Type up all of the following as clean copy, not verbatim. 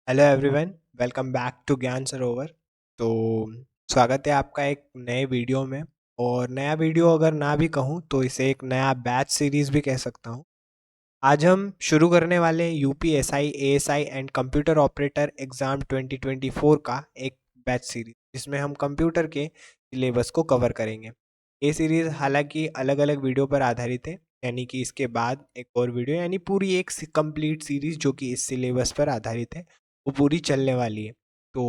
Hello everyone, welcome back to Gyan Sarovar. तो स्वागत है आपका एक नए वीडियो में। और नया वीडियो अगर ना भी कहूँ तो इसे एक नया बैच सीरीज़ भी कह सकता हूँ। आज हम शुरू करने वाले हैं UPSI ASI and computer operator exam 2024 का एक बैच सीरीज, जिसमें हम कंप्यूटर के सिलेबस को कवर करेंगे। ये सीरीज़ हालांकि अलग अलग वीडियो पर आधारित है, यानी कि इसके बाद एक और वीडियो, यानी पूरी एक कंप्लीट सीरीज़ जो कि इस सिलेबस पर आधारित है वो पूरी चलने वाली है। तो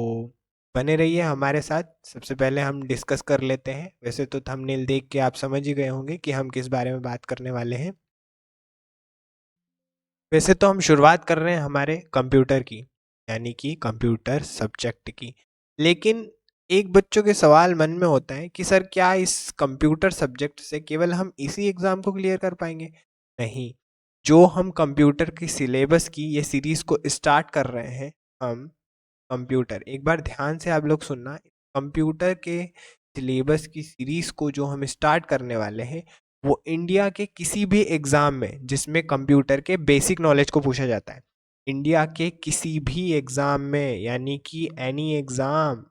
बने रहिए हमारे साथ। सबसे पहले हम डिस्कस कर लेते हैं। वैसे तो थंबनेल देख के आप समझ ही गए होंगे कि हम किस बारे में बात करने वाले हैं। वैसे तो हम शुरुआत कर रहे हैं हमारे कंप्यूटर की, यानी कि कंप्यूटर सब्जेक्ट की। लेकिन एक बच्चों के सवाल मन में होता है कि सर क्या इस कंप्यूटर सब्जेक्ट से केवल हम इसी एग्ज़ाम को क्लियर कर पाएंगे? नहीं। जो हम कंप्यूटर की सिलेबस की ये सीरीज़ को स्टार्ट कर रहे हैं, हम कंप्यूटर, एक बार ध्यान से आप लोग सुनना, कंप्यूटर के सिलेबस की सीरीज़ को जो हम स्टार्ट करने वाले हैं वो इंडिया के किसी भी एग्ज़ाम में जिसमें कंप्यूटर के बेसिक नॉलेज को पूछा जाता है, इंडिया के किसी भी एग्ज़ाम में, यानी कि एनी एग्ज़ाम,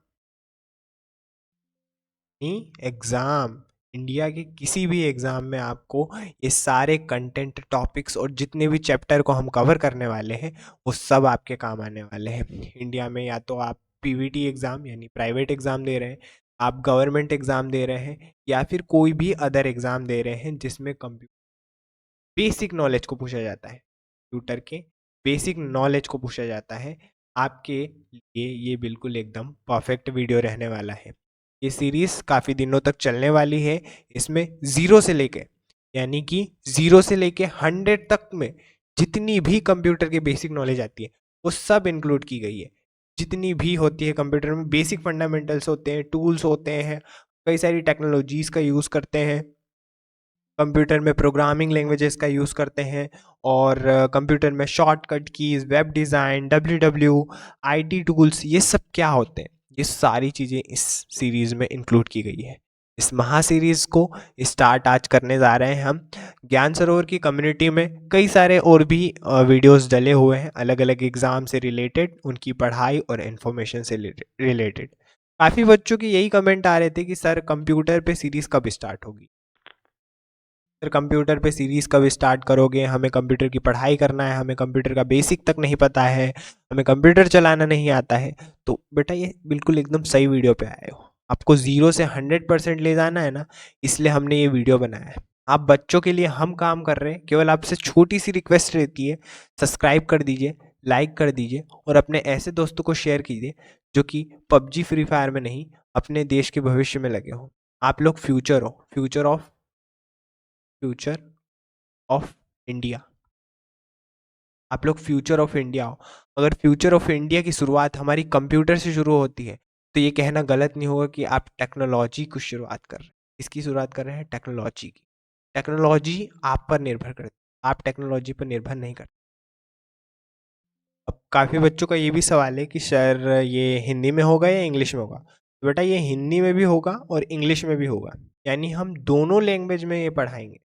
एग्ज़ाम, इंडिया के किसी भी एग्ज़ाम में आपको ये सारे कंटेंट टॉपिक्स और जितने भी चैप्टर को हम कवर करने वाले हैं वो सब आपके काम आने वाले हैं। इंडिया में या तो आप पीवीटी एग्ज़ाम यानी प्राइवेट एग्ज़ाम दे रहे हैं, आप गवर्नमेंट एग्ज़ाम दे रहे हैं, या फिर कोई भी अदर एग्ज़ाम दे रहे हैं जिसमें कंप्यूटर बेसिक नॉलेज को पूछा जाता है, कंप्यूटर के बेसिक नॉलेज को पूछा जाता है, आपके लिए ये बिल्कुल एकदम परफेक्ट वीडियो रहने वाला है। ये सीरीज़ काफ़ी दिनों तक चलने वाली है। इसमें ज़ीरो से लेके, यानी कि ज़ीरो से लेके 100 तक में जितनी भी कंप्यूटर की बेसिक नॉलेज आती है वो सब इंक्लूड की गई है। जितनी भी होती है कंप्यूटर में, बेसिक फंडामेंटल्स होते हैं, टूल्स होते हैं, कई सारी टेक्नोलॉजीज़ का यूज़ करते हैं, कंप्यूटर में प्रोग्रामिंग लैंग्वेजेस का यूज़ करते हैं, और कंप्यूटर में shortcut keys, web design, W IT tools, ये सब क्या होते हैं, ये सारी चीज़ें इस सीरीज़ में इंक्लूड की गई है। इस महा सीरीज़ को स्टार्ट आज करने जा रहे हैं हम। ज्ञान सरोवर की कम्युनिटी में कई सारे और भी वीडियोस डले हुए हैं अलग अलग एग्ज़ाम से रिलेटेड, उनकी पढ़ाई और इन्फॉर्मेशन से रिलेटेड। काफ़ी बच्चों की यही कमेंट आ रहे थे कि सर कंप्यूटर पे सीरीज़ कब स्टार्ट होगी, फिर कंप्यूटर पे सीरीज़ कब स्टार्ट करोगे, हमें कंप्यूटर की पढ़ाई करना है, हमें कंप्यूटर का बेसिक तक नहीं पता है, हमें कंप्यूटर चलाना नहीं आता है। तो बेटा ये बिल्कुल एकदम सही वीडियो पे आए हो। आपको ज़ीरो से 100% ले जाना है ना, इसलिए हमने ये वीडियो बनाया है। आप बच्चों के लिए हम काम कर रहे हैं, केवल आपसे छोटी सी रिक्वेस्ट रहती है, सब्सक्राइब कर दीजिए, लाइक कर दीजिए और अपने ऐसे दोस्तों को शेयर कीजिए जो कि पबजी फ्री फायर में नहीं, अपने देश के भविष्य में लगे हो। आप लोग फ्यूचर हो, फ्यूचर ऑफ इंडिया। आप लोग फ्यूचर ऑफ इंडिया हो। अगर फ्यूचर ऑफ इंडिया की शुरुआत हमारी कंप्यूटर से शुरू होती है तो ये कहना गलत नहीं होगा कि आप टेक्नोलॉजी की शुरुआत कर रहे हैं। इसकी शुरुआत कर रहे हैं टेक्नोलॉजी की। टेक्नोलॉजी आप पर निर्भर करती है, आप टेक्नोलॉजी पर निर्भर नहीं करते। अब काफ़ी बच्चों का ये भी सवाल है कि सर ये हिंदी में होगा या इंग्लिश में होगा? तो बेटा ये हिंदी में भी होगा और इंग्लिश में भी होगा, यानी हम दोनों लैंग्वेज में ये पढ़ाएंगे।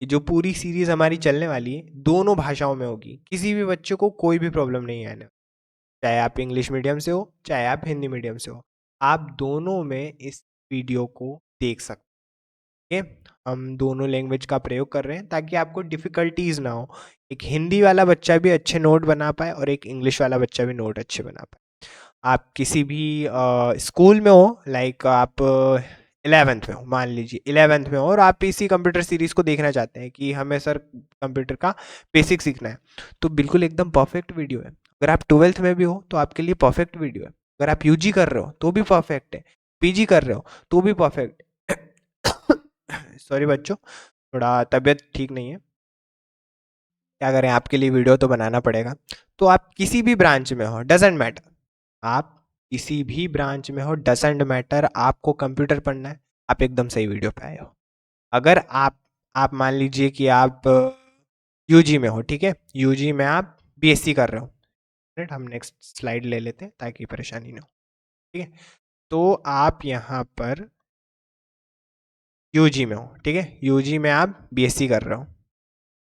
जो पूरी सीरीज हमारी चलने वाली है दोनों भाषाओं में होगी, किसी भी बच्चे को कोई भी प्रॉब्लम नहीं आने, चाहे आप इंग्लिश मीडियम से हो चाहे आप हिंदी मीडियम से हो, आप दोनों में इस वीडियो को देख सकते हैं। हम दोनों लैंग्वेज का प्रयोग कर रहे हैं ताकि आपको डिफ़िकल्टीज ना हो, एक हिंदी वाला बच्चा भी अच्छे नोट बना पाए और एक इंग्लिश वाला बच्चा भी नोट अच्छे बना पाए। आप किसी भी स्कूल में हो, लाइक आप 11th में हो, मान लीजिए 11th में हो और आप इसी कंप्यूटर सीरीज़ को देखना चाहते हैं कि हमें सर कंप्यूटर का बेसिक सीखना है, तो बिल्कुल एकदम परफेक्ट वीडियो है। अगर आप 12th में भी हो तो आपके लिए परफेक्ट वीडियो है। अगर आप यूजी कर रहे हो तो भी परफेक्ट है, पीजी कर रहे हो तो भी परफेक्ट है। सॉरी बच्चों, थोड़ा तबीयत ठीक नहीं है, क्या करें, आपके लिए वीडियो तो बनाना पड़ेगा। तो आप किसी भी ब्रांच में हो, डजेंट मैटर, आप किसी भी ब्रांच में हो, डजेंट मैटर, आपको कंप्यूटर पढ़ना है, आप एकदम सही वीडियो पे आए हो। अगर आप मान लीजिए कि आप यूजी में हो, ठीक है, यूजी में आप बीएससी कर रहे हो, राइट, हम नेक्स्ट स्लाइड ले लेते हैं ताकि परेशानी ना हो, ठीक है। तो आप यहाँ पर यूजी में हो, ठीक है, यूजी में आप बीएससी कर रहे हो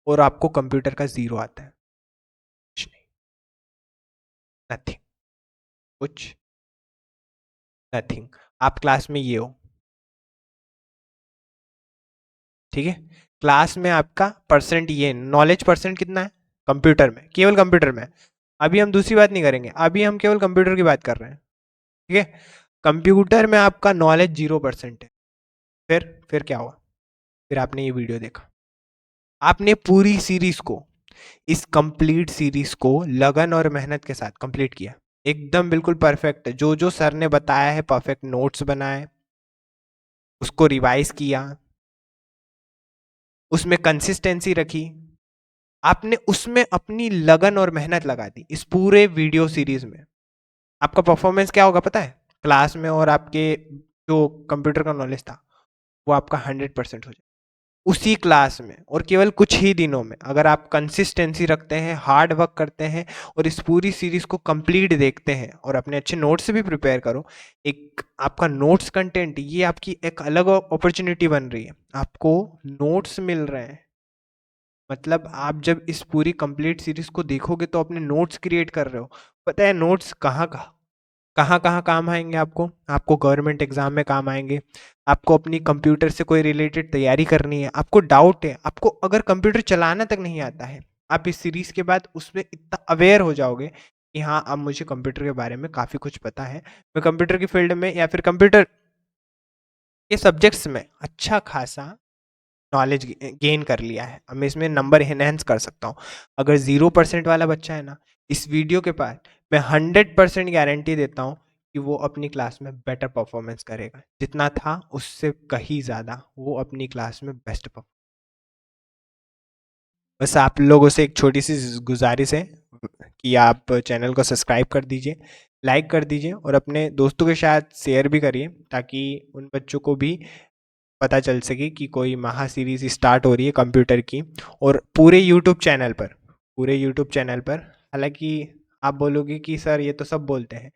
और आपको कंप्यूटर का ज़ीरो आता है, कुछ नहीं, नथिंग, कुछ नथिंग। आप क्लास में ये हो, ठीक है। क्लास में आपका परसेंट ये नॉलेज परसेंट कितना है कंप्यूटर में, केवल कंप्यूटर में। अभी हम दूसरी बात नहीं करेंगे, अभी हम केवल कंप्यूटर की बात कर रहे हैं, ठीक है। कंप्यूटर में आपका नॉलेज 0% है। फिर क्या हुआ? फिर आपने ये वीडियो देखा, आपने पूरी सीरीज को, इस कंप्लीट सीरीज को लगन और मेहनत के साथ कंप्लीट किया, एकदम बिल्कुल परफेक्ट, जो जो सर ने बताया है परफेक्ट नोट्स बनाए, उसको रिवाइज किया, उसमें कंसिस्टेंसी रखी, आपने उसमें अपनी लगन और मेहनत लगा दी इस पूरे वीडियो सीरीज में। आपका परफॉर्मेंस क्या होगा पता है? क्लास में और आपके जो कंप्यूटर का नॉलेज था वो आपका 100% हो जाए उसी क्लास में, और केवल कुछ ही दिनों में। अगर आप कंसिस्टेंसी रखते हैं, हार्ड वर्क करते हैं और इस पूरी सीरीज को कंप्लीट देखते हैं और अपने अच्छे नोट्स भी प्रिपेयर करो, एक आपका नोट्स कंटेंट, ये आपकी एक अलग अपॉर्चुनिटी बन रही है, आपको नोट्स मिल रहे हैं। मतलब आप जब इस पूरी कंप्लीट सीरीज को देखोगे तो अपने नोट्स क्रिएट कर रहे हो। पता है नोट्स कहाँ कहाँ कहाँ कहाँ काम आएंगे आपको? आपको गवर्नमेंट एग्जाम में काम आएंगे, आपको अपनी कंप्यूटर से कोई रिलेटेड तैयारी करनी है, आपको डाउट है, आपको अगर कंप्यूटर चलाना तक नहीं आता है, आप इस सीरीज के बाद उसमें इतना अवेयर हो जाओगे कि हाँ अब मुझे कंप्यूटर के बारे में काफ़ी कुछ पता है, मैं कंप्यूटर की फील्ड में या फिर कंप्यूटर के सब्जेक्ट्स में अच्छा खासा नॉलेज गेन कर लिया है, अब मैं इसमें नंबर एनहेंस कर सकता हूँ। अगर 0% वाला बच्चा है ना, इस वीडियो के बाद मैं 100% गारंटी देता हूँ कि वो अपनी क्लास में बेटर परफॉर्मेंस करेगा, जितना था उससे कहीं ज़्यादा वो अपनी क्लास में बेस्ट परफॉर्म। बस आप लोगों से एक छोटी सी गुजारिश है कि आप चैनल को सब्सक्राइब कर दीजिए, लाइक कर दीजिए और अपने दोस्तों के साथ शेयर भी करिए, ताकि उन बच्चों को भी पता चल सके कि कोई महा सीरीज स्टार्ट हो रही है कंप्यूटर की। और पूरे यूट्यूब चैनल पर, हालांकि आप बोलोगे कि सर ये तो सब बोलते हैं,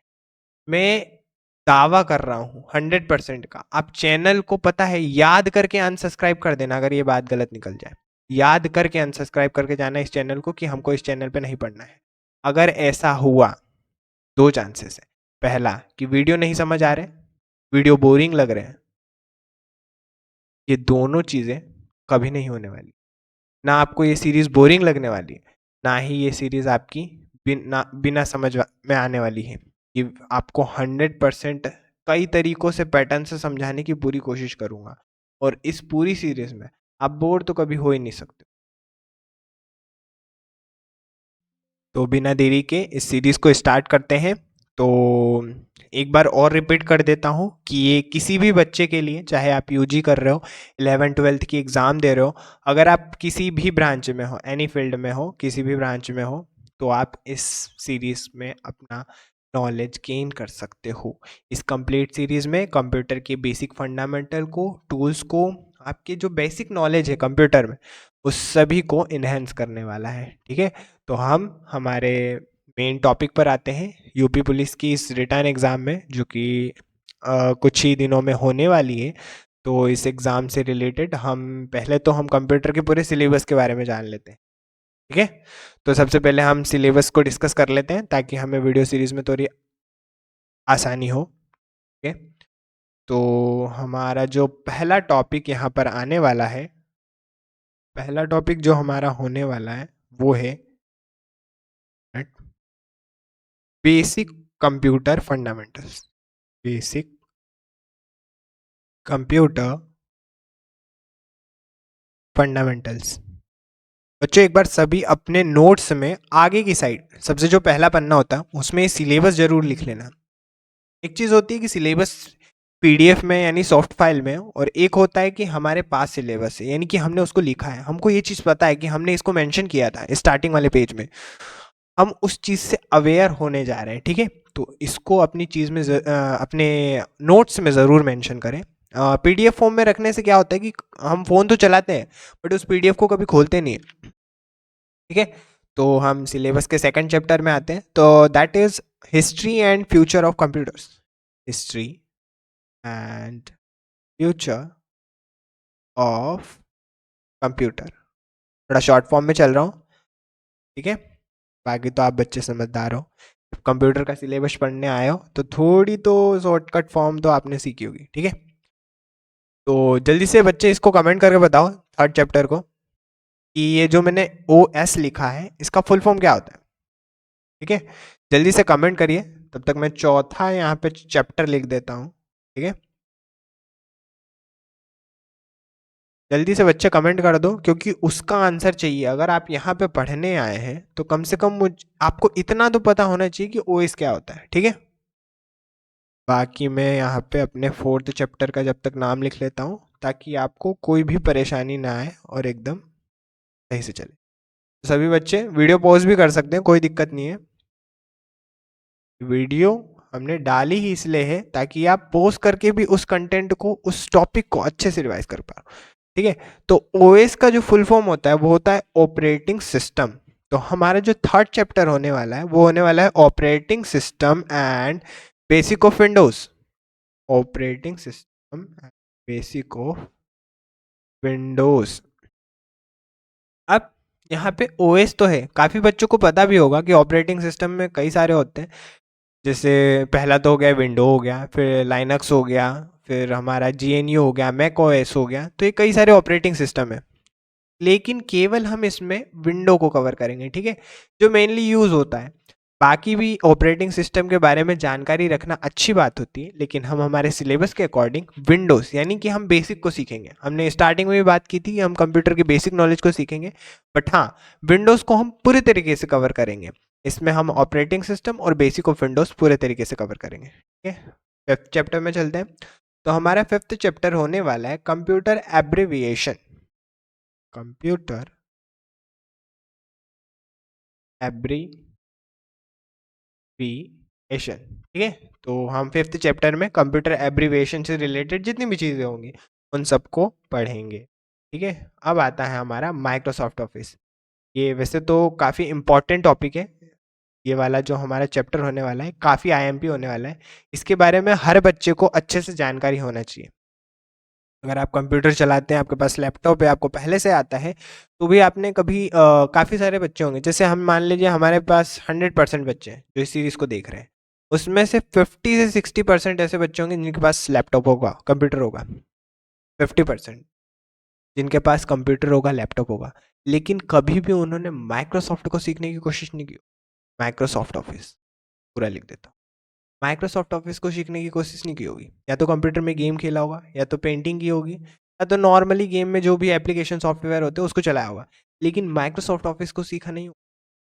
मैं दावा कर रहा हूँ 100% का, आप चैनल को पता है याद करके अनसब्सक्राइब कर देना अगर ये बात गलत निकल जाए। याद करके अनसब्सक्राइब करके जाना इस चैनल को कि हमको इस चैनल पे नहीं पढ़ना है। अगर ऐसा हुआ, दो चांसेस है। पहला कि वीडियो नहीं समझ आ रहे, वीडियो बोरिंग लग रहे हैं, ये दोनों चीज़ें कभी नहीं होने वाली। ना आपको ये सीरीज़ बोरिंग लगने वाली है, ना ही ये सीरीज़ आपकी बिना समझ में आने वाली है। ये आपको 100% कई तरीकों से पैटर्न से समझाने की पूरी कोशिश करूँगा, और इस पूरी सीरीज़ में आप बोर तो कभी हो ही नहीं सकते। तो बिना देरी के इस सीरीज़ को स्टार्ट करते हैं। तो एक बार और रिपीट कर देता हूँ कि ये किसी भी बच्चे के लिए, चाहे आप यूजी कर रहे हो, 11th-12th की एग्ज़ाम दे रहे हो, अगर आप किसी भी ब्रांच में हो, एनी फील्ड में हो, किसी भी ब्रांच में हो, तो आप इस सीरीज़ में अपना नॉलेज गेन कर सकते हो। इस कंप्लीट सीरीज़ में कंप्यूटर के बेसिक फंडामेंटल को, टूल्स को, आपके जो बेसिक नॉलेज है कंप्यूटर में, उस सभी को इन्हेंस करने वाला है, ठीक है। तो हम हमारे मेन टॉपिक पर आते हैं, यूपी पुलिस की इस रिटर्न एग्ज़ाम में, जो कि कुछ ही दिनों में होने वाली है। तो इस एग्ज़ाम से रिलेटेड हम कंप्यूटर के पूरे सिलेबस के बारे में जान लेते हैं, ठीक है। तो सबसे पहले हम सिलेबस को डिस्कस कर लेते हैं ताकि हमें वीडियो सीरीज़ में थोड़ी आसानी हो, ठीक है। तो हमारा जो पहला टॉपिक यहाँ पर आने वाला है, पहला टॉपिक जो हमारा होने वाला है वो है basic computer fundamentals. Basic computer fundamentals. बच्चों एक बार सभी अपने नोट्स में आगे की साइड सबसे जो पहला पन्ना होता है उसमें सिलेबस जरूर लिख लेना। एक चीज़ होती है कि सिलेबस पीडीएफ में यानी सॉफ्ट फाइल में, और एक होता है कि हमारे पास सिलेबस है यानी कि हमने उसको लिखा है, हमको ये चीज़ पता है कि हमने इसको मेंशन किया था स्टार्टिंग वाले पेज में, हम उस चीज़ से अवेयर होने जा रहे हैं, ठीक है। तो इसको अपनी चीज़ में अपने नोट्स में ज़रूर मेंशन करें। पीडीएफ फॉर्म में रखने से क्या होता है कि हम फ़ोन तो चलाते हैं बट उस पीडीएफ को कभी खोलते नहीं है, ठीक है। तो हम सिलेबस के सेकंड चैप्टर में आते हैं, तो that is history and future of computers. History and future of computer. थोड़ा शॉर्ट फॉर्म में चल रहा हूँ, ठीक है, बाकी तो आप बच्चे समझदार हो। कंप्यूटर का सिलेबस पढ़ने आए हो तो थोड़ी तो शॉर्टकट फॉर्म तो आपने सीखी होगी, ठीक है। तो जल्दी से बच्चे इसको कमेंट करके बताओ थर्ड चैप्टर को कि ये जो मैंने ओ एस लिखा है इसका फुल फॉर्म क्या होता है, ठीक है। जल्दी से कमेंट करिए, तब तक मैं चौथा यहाँ पे चैप्टर लिख देता हूँ, ठीक है। जल्दी से बच्चे कमेंट कर दो क्योंकि उसका आंसर चाहिए। अगर आप यहाँ पे पढ़ने आए हैं तो कम से कम मुझ आपको इतना तो पता होना चाहिए कि ओएस क्या होता है, ठीक है। बाकी मैं यहाँ पे अपने फोर्थ चैप्टर का जब तक नाम लिख लेता हूँ ताकि आपको कोई भी परेशानी ना आए और एकदम सही से चले। तो सभी बच्चे वीडियो पॉज भी कर सकते हैं, कोई दिक्कत नहीं है। वीडियो हमने डाली ही इसलिए है ताकि आप पॉज करके भी उस कंटेंट को, उस टॉपिक को अच्छे से रिवाइज कर पाओ, ठीक है। तो ओएस का जो फुल फॉर्म होता है वो होता है ऑपरेटिंग सिस्टम। तो हमारा जो थर्ड चैप्टर होने वाला है वो होने वाला है operating system and basic of Windows. Operating system and basic of Windows. अब यहाँ पे ओएस तो है, काफ़ी बच्चों को पता भी होगा कि ऑपरेटिंग सिस्टम में कई सारे होते हैं। जैसे पहला तो हो गया विंडो हो गया, फिर लाइनक्स हो गया, फिर हमारा जीएनयू हो गया, मैक ओएस हो गया। तो ये कई सारे ऑपरेटिंग सिस्टम है, लेकिन केवल हम इसमें विंडो को कवर करेंगे, ठीक है, जो मेनली यूज़ होता है। बाकी भी ऑपरेटिंग सिस्टम के बारे में जानकारी रखना अच्छी बात होती है, लेकिन हम हमारे सिलेबस के अकॉर्डिंग विंडोज़ यानी कि हम बेसिक को सीखेंगे। हमने स्टार्टिंग में भी बात की थी कि हम कंप्यूटर के बेसिक नॉलेज को सीखेंगे, बट हाँ, विंडोज़ को हम पूरे तरीके से कवर करेंगे। इसमें हम ऑपरेटिंग सिस्टम और बेसिक ऑफ विंडोज़ पूरे तरीके से कवर करेंगे, ठीक है। फिफ्थ चैप्टर में चलते हैं। तो हमारा फिफ्थ चैप्टर होने वाला है कंप्यूटर एब्रिविएशन। कंप्यूटर एब्रीविएशन, ठीक है। तो हम फिफ्थ चैप्टर में कंप्यूटर एब्रीविएशन से रिलेटेड जितनी भी चीज़ें होंगी उन सबको पढ़ेंगे, ठीक है। अब आता है हमारा माइक्रोसॉफ्ट ऑफिस। ये वैसे तो काफ़ी इम्पॉर्टेंट टॉपिक है, ये वाला जो हमारा चैप्टर होने वाला है काफ़ी आईएमपी होने वाला है। इसके बारे में हर बच्चे को अच्छे से जानकारी होना चाहिए। अगर आप कंप्यूटर चलाते हैं, आपके पास लैपटॉप है, आपको पहले से आता है, तो भी आपने कभी काफ़ी सारे बच्चे होंगे, जैसे हम मान लीजिए हमारे पास 100% बच्चे हैं जो इस सीरीज़ को देख रहे हैं, उसमें से 50 से 60% ऐसे बच्चे होंगे जिनके पास लैपटॉप होगा, कंप्यूटर होगा। 50% जिनके पास कंप्यूटर होगा, लैपटॉप होगा, लेकिन कभी भी उन्होंने माइक्रोसॉफ्ट को सीखने की कोशिश नहीं की। माइक्रोसॉफ्ट ऑफिस पूरा लिख देता हूँ। माइक्रोसॉफ्ट ऑफिस को सीखने की कोशिश नहीं की होगी, या तो कंप्यूटर में गेम खेला होगा, या तो पेंटिंग की होगी, या तो नॉर्मली गेम में जो भी एप्लीकेशन सॉफ्टवेयर होते हैं उसको चलाया होगा, लेकिन माइक्रोसॉफ्ट ऑफिस को सीखा नहीं होगा।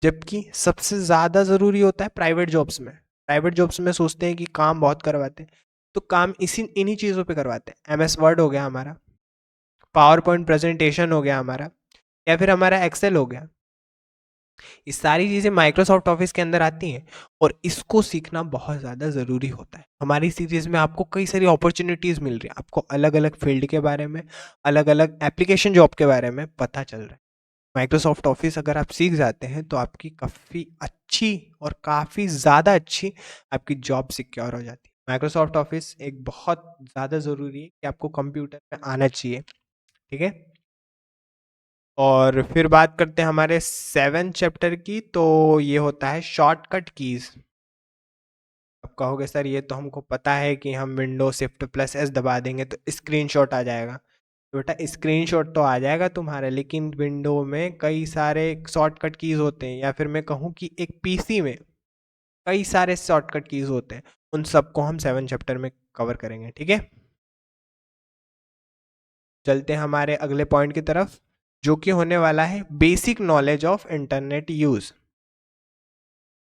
जबकि सबसे ज़्यादा ज़रूरी होता है प्राइवेट जॉब्स में। प्राइवेट जॉब्स में सोचते हैं कि काम बहुत करवाते हैं, तो काम इन्हीं चीज़ों पे करवाते हैं। एमएस वर्ड हो गया हमारा, पावर पॉइंट प्रेजेंटेशन हो गया हमारा, या फिर हमारा एक्सेल हो गया। ये सारी चीज़ें माइक्रोसॉफ्ट ऑफिस के अंदर आती हैं और इसको सीखना बहुत ज़्यादा ज़रूरी होता है। हमारी सीरीज़ में आपको कई सारी अपॉर्चुनिटीज़ मिल रही हैं, आपको अलग अलग फील्ड के बारे में, अलग अलग एप्लीकेशन जॉब के बारे में पता चल रहा है। माइक्रोसॉफ्ट ऑफिस अगर आप सीख जाते हैं तो आपकी काफ़ी अच्छी और काफ़ी ज़्यादा अच्छी आपकी जॉब सिक्योर हो जाती है। माइक्रोसॉफ्ट ऑफिस एक बहुत ज़्यादा ज़रूरी है कि आपको कंप्यूटर में आना चाहिए, ठीक है। और फिर बात करते हैं हमारे 7 चैप्टर की, तो ये होता है शॉर्टकट कीज़। आप कहोगे सर ये तो हमको पता है कि हम विंडो शिफ्ट प्लस एस दबा देंगे तो स्क्रीनशॉट आ जाएगा। तो बेटा स्क्रीनशॉट तो आ जाएगा तुम्हारा, लेकिन विंडो में कई सारे शॉर्टकट कीज़ होते हैं, या फिर मैं कहूँ कि एक पीसी में कई सारे शॉर्टकट कीज़ होते हैं। उन सबको हम 7 चैप्टर में कवर करेंगे, ठीक है। चलते हैं हमारे अगले पॉइंट की तरफ, जो कि होने वाला है basic knowledge of internet use.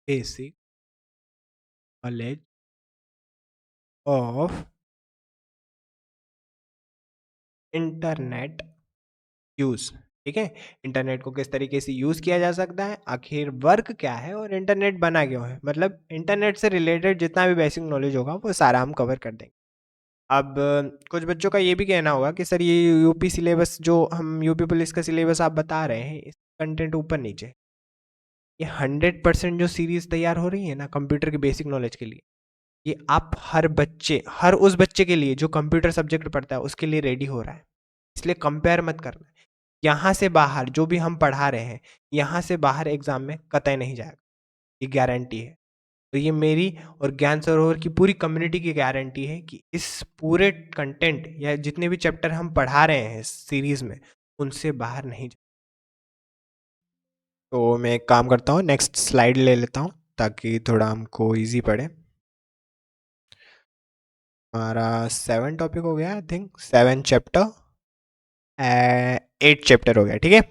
Basic knowledge of internet use, ठीक है। इंटरनेट को किस तरीके से यूज़ किया जा सकता है, आखिर वर्क क्या है, और इंटरनेट बना क्यों है, मतलब इंटरनेट से रिलेटेड जितना भी बेसिक नॉलेज होगा वो सारा हम कवर कर देंगे। अब कुछ बच्चों का ये भी कहना होगा कि सर ये यूपी सिलेबस जो हम यूपी पुलिस का सिलेबस आप बता रहे हैं, इस कंटेंट ऊपर नीचे, ये 100% जो सीरीज़ तैयार हो रही है ना कंप्यूटर के बेसिक नॉलेज के लिए, ये आप हर बच्चे, हर उस बच्चे के लिए जो कंप्यूटर सब्जेक्ट पढ़ता है उसके लिए रेडी हो रहा है। इसलिए कंपेयर मत करना। यहाँ से बाहर जो भी हम पढ़ा रहे हैं, यहाँ से बाहर एग्जाम में कतई नहीं जाएगा, ये गारंटी है। तो ये मेरी और ज्ञान सरोवर की पूरी कम्युनिटी की गारंटी है कि इस पूरे कंटेंट या जितने भी चैप्टर हम पढ़ा रहे हैं इस सीरीज में, उनसे बाहर नहीं जा। तो मैं एक काम करता हूँ, नेक्स्ट स्लाइड ले लेता हूँ ताकि थोड़ा हमको इजी पड़े। हमारा 7 टॉपिक हो गया, आई थिंक 7 चैप्टर, 8 चैप्टर हो गया, ठीक है।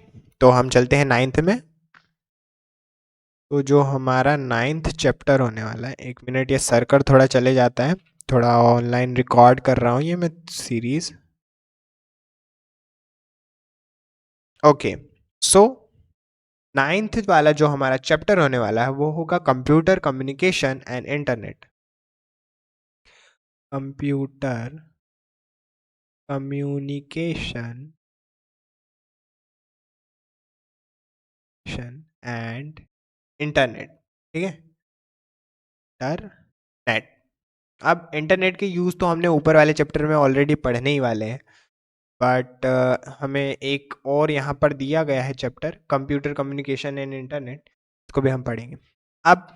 तो हम चलते हैं 9th में। तो जो हमारा 9th चैप्टर होने वाला है, 1 मिनट ये सर्कर थोड़ा चले जाता है, थोड़ा ऑनलाइन रिकॉर्ड कर रहा हूँ ये मैं सीरीज। ओके, सो 9th वाला जो हमारा चैप्टर होने वाला है वो होगा computer communication and internet. Computer communication and internet, ठीक है, इंटरनेट। अब इंटरनेट के यूज़ तो हमने ऊपर वाले चैप्टर में ऑलरेडी पढ़ने ही वाले हैं, बट हमें एक और यहाँ पर दिया गया है chapter computer communication and internet, इसको भी हम पढ़ेंगे। अब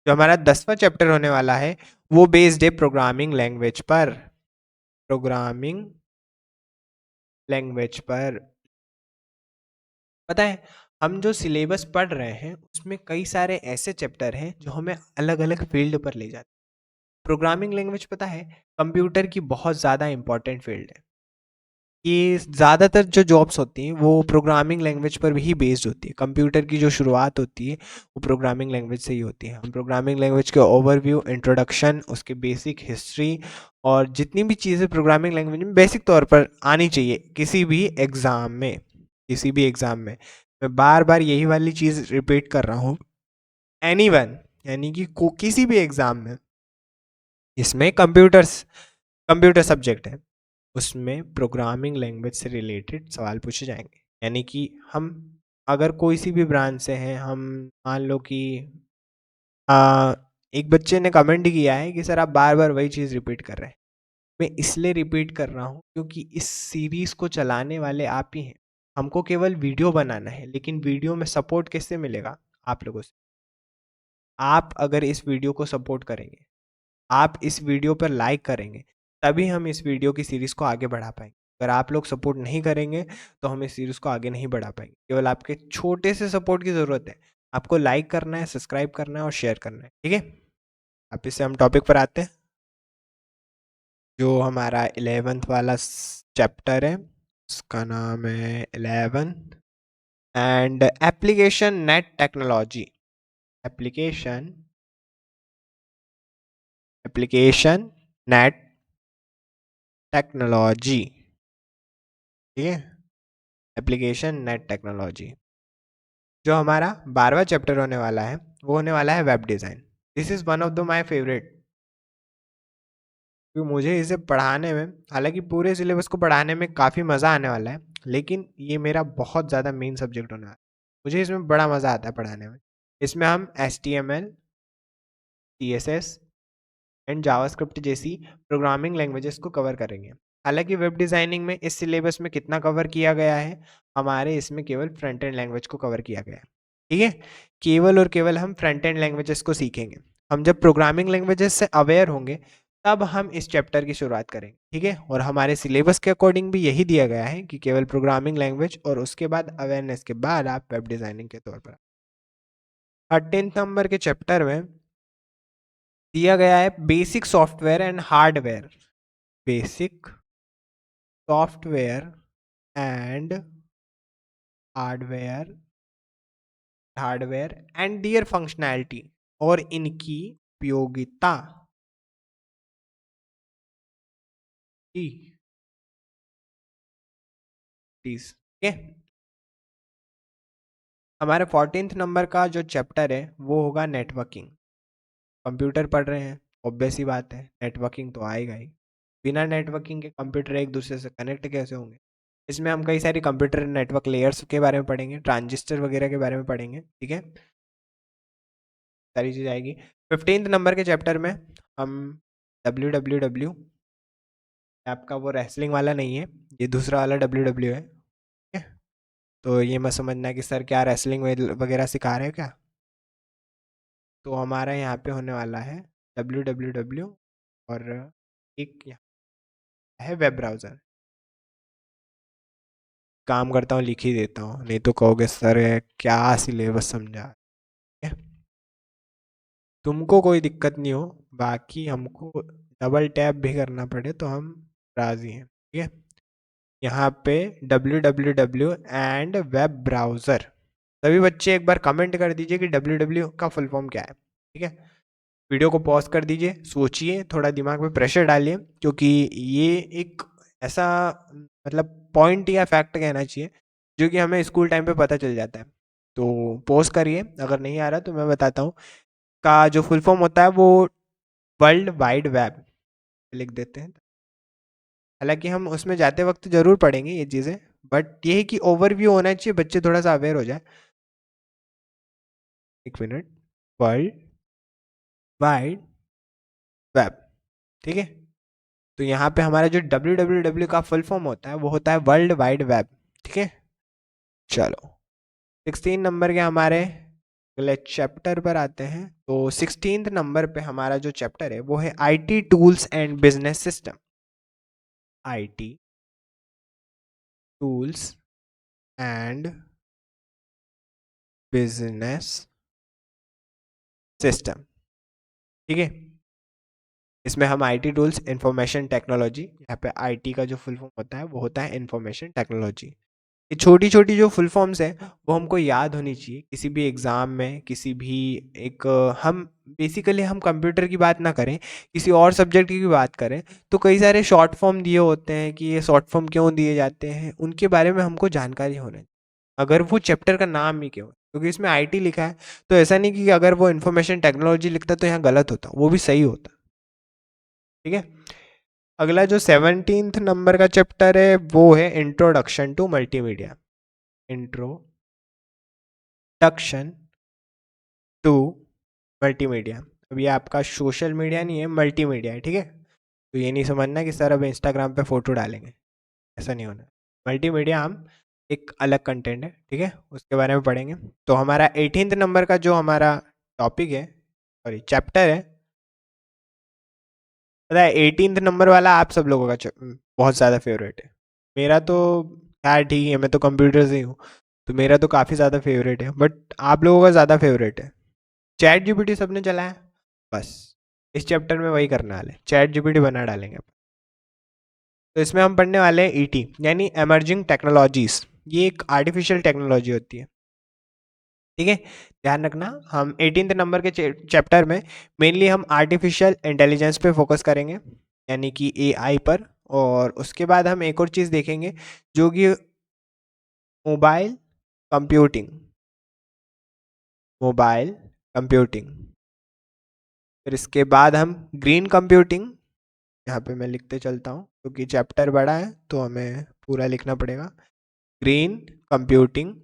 जो हमारा 10वां चैप्टर होने वाला है वो बेस्ड है प्रोग्रामिंग लैंग्वेज पर। प्रोग्रामिंग लैंग्वेज पर पता है, हम जो सिलेबस पढ़ रहे हैं उसमें कई सारे ऐसे चैप्टर हैं जो हमें अलग अलग फील्ड पर ले जाते हैं। प्रोग्रामिंग लैंग्वेज पता है कंप्यूटर की बहुत ज़्यादा इंपॉर्टेंट फील्ड है। ये ज़्यादातर जो जॉब्स होती हैं वो प्रोग्रामिंग लैंग्वेज पर भी बेस्ड होती है। कंप्यूटर की जो शुरुआत होती है वो प्रोग्रामिंग लैंग्वेज से ही होती है। हम प्रोग्रामिंग लैंग्वेज के ओवरव्यू, इंट्रोडक्शन, उसके बेसिक हिस्ट्री और जितनी भी चीज़ें प्रोग्रामिंग लैंग्वेज में बेसिक तौर पर आनी चाहिए किसी भी एग्ज़ाम में, किसी भी एग्ज़ाम में। मैं बार बार यही वाली चीज़ रिपीट कर रहा हूँ, एनीवन यानी कि किसी भी एग्ज़ाम में इसमें कंप्यूटर सब्जेक्ट है, उसमें प्रोग्रामिंग लैंग्वेज से रिलेटेड सवाल पूछे जाएंगे। यानी कि हम अगर कोई सी भी ब्रांच से हैं, हम मान लो कि आ, एक बच्चे ने कमेंट किया है कि सर आप बार बार वही चीज़ रिपीट कर रहे हैं। मैं इसलिए रिपीट कर रहा हूँ क्योंकि इस सीरीज़ को चलाने वाले आप ही हैं। हमको केवल वीडियो बनाना है, लेकिन वीडियो में सपोर्ट किससे मिलेगा? आप लोगों से। आप अगर इस वीडियो को सपोर्ट करेंगे, आप इस वीडियो पर लाइक करेंगे, तभी हम इस वीडियो की सीरीज़ को आगे बढ़ा पाएंगे। अगर आप लोग सपोर्ट नहीं करेंगे तो हम इस सीरीज़ को आगे नहीं बढ़ा पाएंगे। केवल आपके छोटे से सपोर्ट की ज़रूरत है। आपको लाइक करना है, सब्सक्राइब करना है और शेयर करना है, ठीक है। अब इससे हम टॉपिक पर आते हैं। जो हमारा 11th वाला चैप्टर है उसका नाम है 11th and application net technology. Application application net technology, ठीक है, एप्लीकेशन नेट टेक्नोलॉजी। जो हमारा 12वां चैप्टर होने वाला है वो होने वाला है web design. This is one of the my favourite, क्योंकि मुझे इसे पढ़ाने में, हालांकि पूरे सिलेबस को पढ़ाने में काफ़ी मज़ा आने वाला है, लेकिन ये मेरा बहुत ज़्यादा मेन सब्जेक्ट होने वाला है। मुझे इसमें बड़ा मज़ा आता है पढ़ाने में। इसमें हम HTML, CSS एंड जावास्क्रिप्ट जैसी प्रोग्रामिंग लैंग्वेजेस को कवर करेंगे। हालांकि वेब डिज़ाइनिंग में इस सिलेबस में कितना कवर किया गया है, हमारे इसमें केवल फ्रंट एंड लैंग्वेज को कवर किया गया है, ठीक है। केवल और केवल हम फ्रंट एंड लैंग्वेजेस को सीखेंगे। हम जब प्रोग्रामिंग लैंग्वेजेस से अवेयर होंगे तब हम इस चैप्टर की शुरुआत करेंगे, ठीक है। और हमारे सिलेबस के अकॉर्डिंग भी यही दिया गया है कि केवल प्रोग्रामिंग लैंग्वेज और उसके बाद अवेयरनेस के बाद आप वेब डिज़ाइनिंग के तौर पर। 13 नंबर के चैप्टर में दिया गया है basic software and hardware. Basic software and hardware hardware and their functionality और इनकी उपयोगिता की, ठीक है। हमारे 14th नंबर का जो चैप्टर है वो होगा नेटवर्किंग। कंप्यूटर पढ़ रहे हैं, ऑब्वियस ही बात है नेटवर्किंग तो आएगा ही। बिना नेटवर्किंग के कंप्यूटर एक दूसरे से कनेक्ट कैसे होंगे? इसमें हम कई सारी कंप्यूटर नेटवर्क लेयर्स के बारे में पढ़ेंगे, ट्रांजिस्टर वगैरह के बारे में पढ़ेंगे, ठीक है, सारी चीज़ आएगी। 15th नंबर के चैप्टर में हम WWW, आपका वो रेसलिंग वाला नहीं है, ये दूसरा वाला WW है, ठीक है। तो ये मत समझना कि सर क्या रेसलिंग वगैरह सिखा रहे हैं क्या। तो हमारा यहाँ पे होने वाला है www और एक यहाँ है वेब ब्राउज़र। काम करता हूँ, लिख ही देता हूँ, नहीं तो कहोगे सर ये क्या सिलेबस समझा है। तुमको कोई दिक्कत नहीं हो, बाकी हमको डबल टैप भी करना पड़े तो हम राज़ी हैं, ठीक है। यहाँ पे www एंड वेब ब्राउज़र। सभी बच्चे एक बार कमेंट कर दीजिए कि www का फुल फॉर्म क्या है, ठीक है। वीडियो को पॉज कर दीजिए, सोचिए, थोड़ा दिमाग में प्रेशर डालिए, क्योंकि ये एक ऐसा मतलब पॉइंट या फैक्ट कहना चाहिए जो कि हमें स्कूल टाइम पे पता चल जाता है। तो पॉज करिए, अगर नहीं आ रहा तो मैं बताता हूँ। का जो फुल फॉर्म होता है वो वर्ल्ड वाइड वेब लिख देते हैं। हालांकि हम उसमें जाते वक्त ज़रूर पढ़ेंगे ये चीज़ें, बट ये है कि ओवरव्यू होना चाहिए, बच्चे थोड़ा सा अवेयर हो जाए। एक मिनट, वर्ल्ड वाइड वेब, ठीक है। तो यहाँ पे हमारा जो www का फुल फॉर्म होता है वो होता है वर्ल्ड वाइड वेब, ठीक है। चलो 16 नंबर के हमारे अगले चैप्टर पर आते हैं। तो 16th नंबर पे हमारा जो चैप्टर है वो है IT tools and business system. IT tools and business system, ठीक है। इसमें हम आईटी टूल्स, इंफॉर्मेशन टेक्नोलॉजी, यहाँ पे आईटी का जो फुल फॉर्म होता है वो होता है इंफॉर्मेशन टेक्नोलॉजी। ये छोटी छोटी जो फुल फॉर्म्स हैं वो हमको याद होनी चाहिए किसी भी एग्ज़ाम में, किसी भी एक हम बेसिकली हम कंप्यूटर की बात ना करें, किसी और सब्जेक्ट की भी बात करें, तो कई सारे शॉर्ट फॉर्म दिए होते हैं कि ये शॉर्ट फॉर्म क्यों दिए जाते हैं, उनके बारे में हमको जानकारी होना चाहिए। अगर वो चैप्टर का नाम ही क्यों, क्योंकि इसमें आईटी लिखा है, तो ऐसा नहीं कि अगर वो इन्फॉर्मेशन टेक्नोलॉजी लिखता तो यहाँ गलत होता, वो भी सही होता, ठीक है। अगला जो 17th नंबर का चैप्टर है वो है introduction to multimedia. Introduction to multimedia. अब ये आपका सोशल मीडिया नहीं है, मल्टीमीडिया है, ठीक है। तो ये नहीं समझना कि सर अब इंस्टाग्राम पे फोटो डालेंगे, ऐसा नहीं होना। मल्टीमीडिया हम एक अलग कंटेंट है, ठीक है, उसके बारे में पढ़ेंगे। तो हमारा 18th नंबर का जो हमारा टॉपिक है, सॉरी चैप्टर है, पता है 18th नंबर वाला आप सब लोगों का बहुत ज़्यादा फेवरेट है। मेरा तो यार ठीक है, मैं तो कंप्यूटर से ही हूँ, तो मेरा तो काफ़ी ज़्यादा फेवरेट है, बट आप लोगों का ज़्यादा फेवरेट है। चैट जीपीटी सबने चलाया, बस इस चैप्टर में वही करने वाले, चैट जीपीटी बना डालेंगे। तो इसमें हम पढ़ने वाले हैं ईटी यानी एमर्जिंग टेक्नोलॉजीज। ये एक आर्टिफिशियल टेक्नोलॉजी होती है, ठीक है। ध्यान रखना, हम 18th नंबर के चैप्टर में मेनली हम आर्टिफिशियल इंटेलिजेंस पे फोकस करेंगे, यानी कि एआई पर। और उसके बाद हम एक और चीज़ देखेंगे जो कि मोबाइल कंप्यूटिंग, मोबाइल कंप्यूटिंग। फिर इसके बाद हम ग्रीन कंप्यूटिंग, यहाँ पे मैं लिखते चलता हूँ क्योंकि चैप्टर बड़ा है तो हमें पूरा लिखना पड़ेगा। Green computing.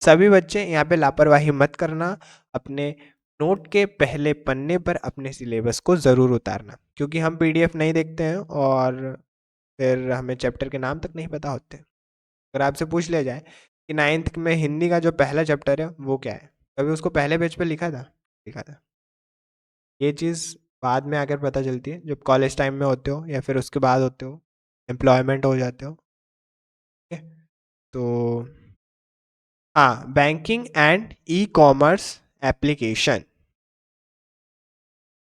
सभी बच्चे यहाँ पे लापरवाही मत करना, अपने नोट के पहले पन्ने पर अपने सिलेबस को ज़रूर उतारना, क्योंकि हम पीडीएफ नहीं देखते हैं और फिर हमें चैप्टर के नाम तक नहीं पता होते। अगर आपसे पूछ लिया जाए कि 9th में हिंदी का जो पहला चैप्टर है वो क्या है, कभी उसको पहले पेज पे लिखा था? लिखा था। ये चीज़ बाद में आकर पता चलती है जब कॉलेज टाइम में होते हो या फिर उसके बाद होते हो, एम्प्लॉयमेंट हो जाते हो, ठीक है। तो हाँ, banking and e commerce application.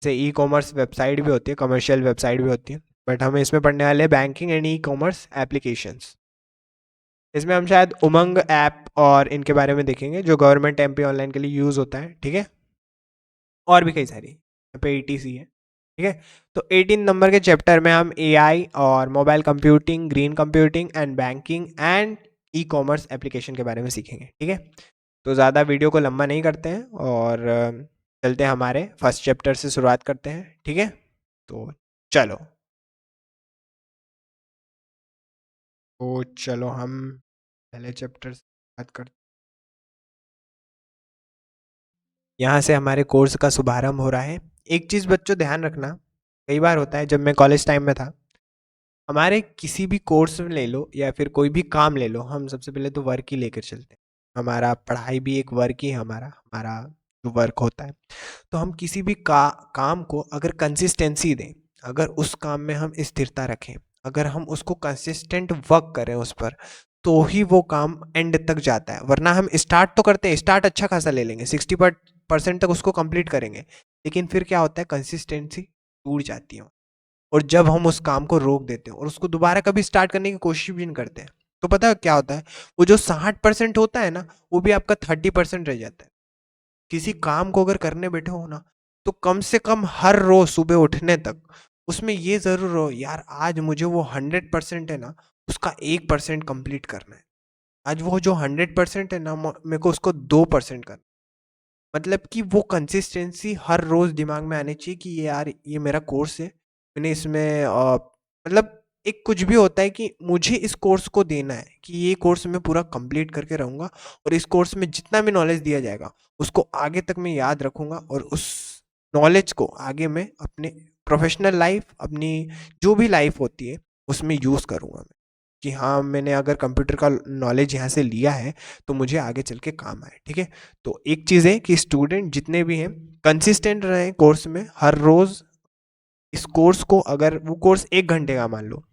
जैसे ई कॉमर्स वेबसाइट भी होती है, कमर्शियल वेबसाइट भी होती है, बट हम इसमें पढ़ने वाले हैं banking and e commerce applications. इसमें हम शायद उमंग ऐप और इनके बारे में देखेंगे जो गवर्नमेंट एमपी ऑनलाइन के लिए यूज़ होता है, ठीक है। और भी कई सारी यहाँ पे ईटीसी है, ठीक है। तो 18 नंबर के चैप्टर में हम एआई और mobile computing, green computing and banking and e commerce application के बारे में सीखेंगे, ठीक है। तो ज़्यादा वीडियो को लंबा नहीं करते हैं और चलते हैं, हमारे फर्स्ट चैप्टर से शुरुआत करते हैं, ठीक है। तो चलो, चलो हम पहले चैप्टर से बात करते। यहाँ से हमारे कोर्स का शुभारंभ हो रहा है। एक चीज़ बच्चों ध्यान रखना, कई बार होता है, जब मैं कॉलेज टाइम में था, हमारे किसी भी कोर्स में ले लो या फिर कोई भी काम ले लो, हम सबसे पहले तो वर्क ही लेकर चलते हैं। हमारा पढ़ाई भी एक वर्क ही है, हमारा हमारा जो वर्क होता है। तो हम किसी भी काम को अगर कंसिस्टेंसी दें, अगर उस काम में हम स्थिरता रखें, अगर हम उसको कंसिस्टेंट वर्क करें उस पर, तो ही वो काम एंड तक जाता है। वरना हम स्टार्ट तो करते हैं, स्टार्ट अच्छा खासा ले लेंगे, 60% तक उसको कंप्लीट करेंगे, लेकिन फिर क्या होता है, कंसिस्टेंसी टूट जाती है। और जब हम उस काम को रोक देते हैं और उसको दोबारा कभी स्टार्ट करने की कोशिश भी नहीं करते हैं, तो पता है क्या होता है, वो जो 60% होता है ना, वो भी आपका 30% रह जाता है। किसी काम को अगर करने बैठे हो ना, तो कम से कम हर रोज सुबह उठने तक उसमें ये जरूर हो, यार आज मुझे वो 100% है ना, उसका 1% कंप्लीट करना है। आज वो जो 100% है ना, मेरे को उसको 2% करना। मतलब कि वो कंसिस्टेंसी हर रोज दिमाग में आनी चाहिए कि ये यार ये मेरा कोर्स है, मैंने इसमें मतलब एक कुछ भी होता है कि मुझे इस कोर्स को देना है, कि ये कोर्स मैं पूरा कंप्लीट करके रहूँगा, और इस कोर्स में जितना भी नॉलेज दिया जाएगा उसको आगे तक मैं याद रखूँगा, और उस नॉलेज को आगे मैं अपने प्रोफेशनल लाइफ, अपनी जो भी लाइफ होती है उसमें यूज़ करूँगा मैं, कि हाँ मैंने अगर कंप्यूटर का नॉलेज यहाँ से लिया है तो मुझे आगे चल के काम आए। ठीक है, तो एक चीज़ है कि स्टूडेंट जितने भी हैं कंसिस्टेंट रहें कोर्स में, हर रोज़ इस कोर्स को, अगर वो कोर्स 1 घंटे का मान लो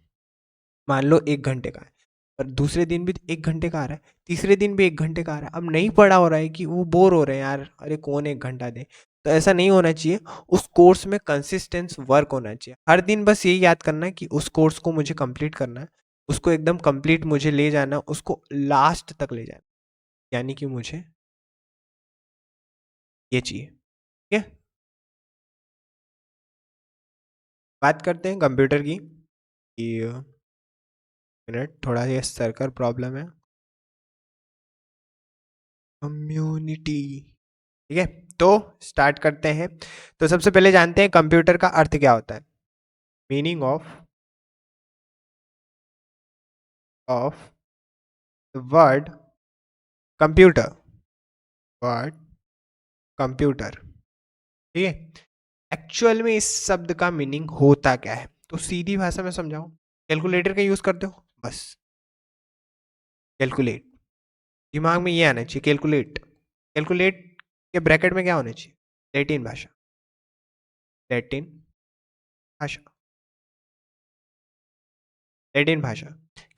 1 घंटे का है, पर दूसरे दिन भी 1 घंटे का आ रहा है, तीसरे दिन भी 1 घंटे का आ रहा है, अब नहीं पढ़ा हो रहा है कि वो बोर हो रहे हैं, यार अरे कौन 1 घंटा दे, तो ऐसा नहीं होना चाहिए। उस कोर्स में कंसिस्टेंस वर्क होना चाहिए, हर दिन बस यही याद करना है कि उस कोर्स को मुझे कंप्लीट करना है, उसको एकदम कंप्लीट मुझे ले जाना, उसको लास्ट तक ले जाना, यानी कि मुझे ये चाहिए। ठीक है, बात करते हैं कंप्यूटर की, कि मिनट थोड़ा ये सर्कर प्रॉब्लम है। कम्युनिटी, ठीक है, तो स्टार्ट करते हैं। तो सबसे पहले जानते हैं कंप्यूटर का अर्थ क्या होता है। Meaning of word computer, word computer, ठीक है। एक्चुअल में इस शब्द का मीनिंग होता क्या है, तो सीधी भाषा में समझाऊं, कैलकुलेटर का यूज करते हो बस, कैलकुलेट, दिमाग में ये आना चाहिए, कैलकुलेट। कैलकुलेट के ब्रैकेट में क्या होना चाहिए, लैटिन भाषा, लैटिन भाषा, लैटिन भाषा।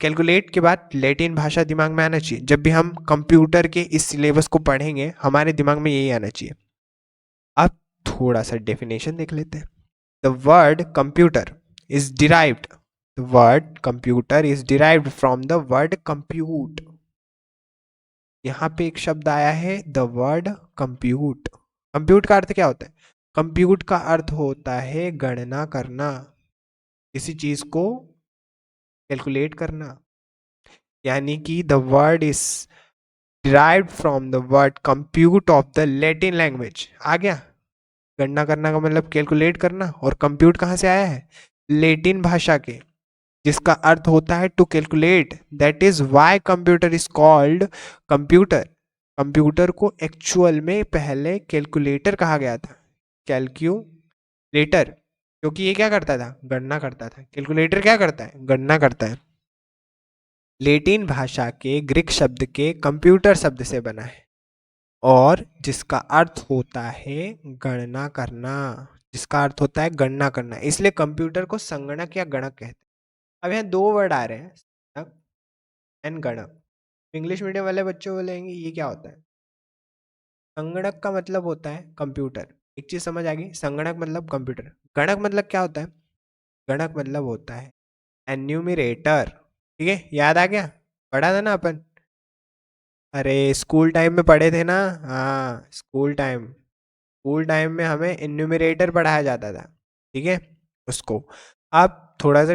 कैलकुलेट के बाद लैटिन भाषा दिमाग में आना चाहिए। जब भी हम कंप्यूटर के इस सिलेबस को पढ़ेंगे हमारे दिमाग में यही आना चाहिए। अब थोड़ा सा डेफिनेशन देख लेते हैं। The word computer is derived, the word computer is derived from the word compute. यहाँ पे एक शब्द आया है द वर्ड कंप्यूट। कंप्यूट का अर्थ क्या होता है, कंप्यूट का अर्थ होता है गणना करना, किसी चीज को कैलकुलेट करना, यानी कि the word is derived from the word compute of the Latin language. आ गया, गणना करना का मतलब कैलकुलेट करना, और कंप्यूट कहाँ से आया है, लैटिन भाषा के, जिसका अर्थ होता है to calculate. That is why computer is called computer. Computer को एक्चुअल में पहले कैलकुलेटर कहा गया था, कैलकुलेटर, क्योंकि ये क्या करता था, गणना करता था। कैलकुलेटर क्या करता है, गणना करता है। लैटिन भाषा के ग्रीक शब्द के कंप्यूटर शब्द से बना है, और जिसका अर्थ होता है गणना करना, जिसका अर्थ होता है गणना करना, इसलिए कंप्यूटर को संगणक या गणक कहते हैं। अब यहाँ दो वर्ड आ रहे हैं, संगणक एंड गणक। इंग्लिश मीडियम वाले बच्चे बोलेंगे ये क्या होता है। संगणक का मतलब होता है कंप्यूटर, एक चीज समझ आ गई, संगणक मतलब कंप्यूटर। गणक मतलब क्या होता है, गणक मतलब होता है एन्यूमरेटर। ठीक है, याद आ गया, पढ़ा था ना अपन, अरे स्कूल टाइम में पढ़े थे ना, हाँ स्कूल टाइम में हमें इन्यूमरेटर पढ़ाया जाता था। ठीक है, उसको अब थोड़ा सा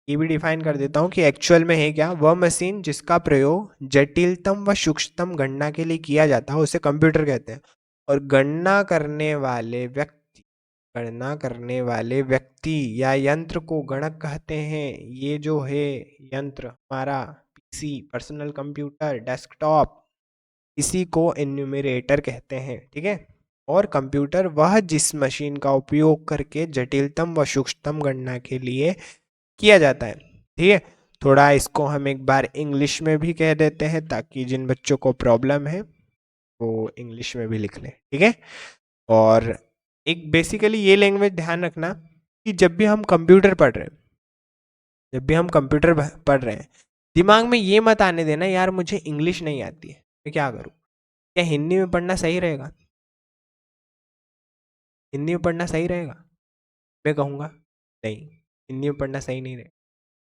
ये भी डिफाइन कर देता हूँ कि एक्चुअल में है क्या, वह मशीन जिसका प्रयोग जटिलतम व सूक्ष्मतम गणना के लिए किया जाता है उसे कंप्यूटर कहते हैं। और गणना करने वाले व्यक्ति या यंत्र को गणक कहते हैं। ये जो है यंत्र हमारा पीसी, पर्सनल कंप्यूटर, डेस्कटॉप, इसी को एन्यूमरेटर कहते हैं। ठीक है, और कंप्यूटर वह जिस मशीन का उपयोग करके जटिलतम व सूक्ष्मतम गणना के लिए किया जाता है। ठीक है, थोड़ा इसको हम एक बार इंग्लिश में भी कह देते हैं ताकि जिन बच्चों को प्रॉब्लम है वो इंग्लिश में भी लिख लें, ठीक है। और एक बेसिकली ये लैंग्वेज ध्यान रखना कि जब भी हम कंप्यूटर पढ़ रहे हैं, जब भी हम कंप्यूटर पढ़ रहे हैं, दिमाग में ये मत आने देना यार मुझे इंग्लिश नहीं आती है, मैं क्या करूँ। क्या हिंदी में पढ़ना सही रहेगा? हिंदी में पढ़ना सही रहेगा? मैं कहूँगा नहीं, हिंदी में पढ़ना सही नहीं रहेगा।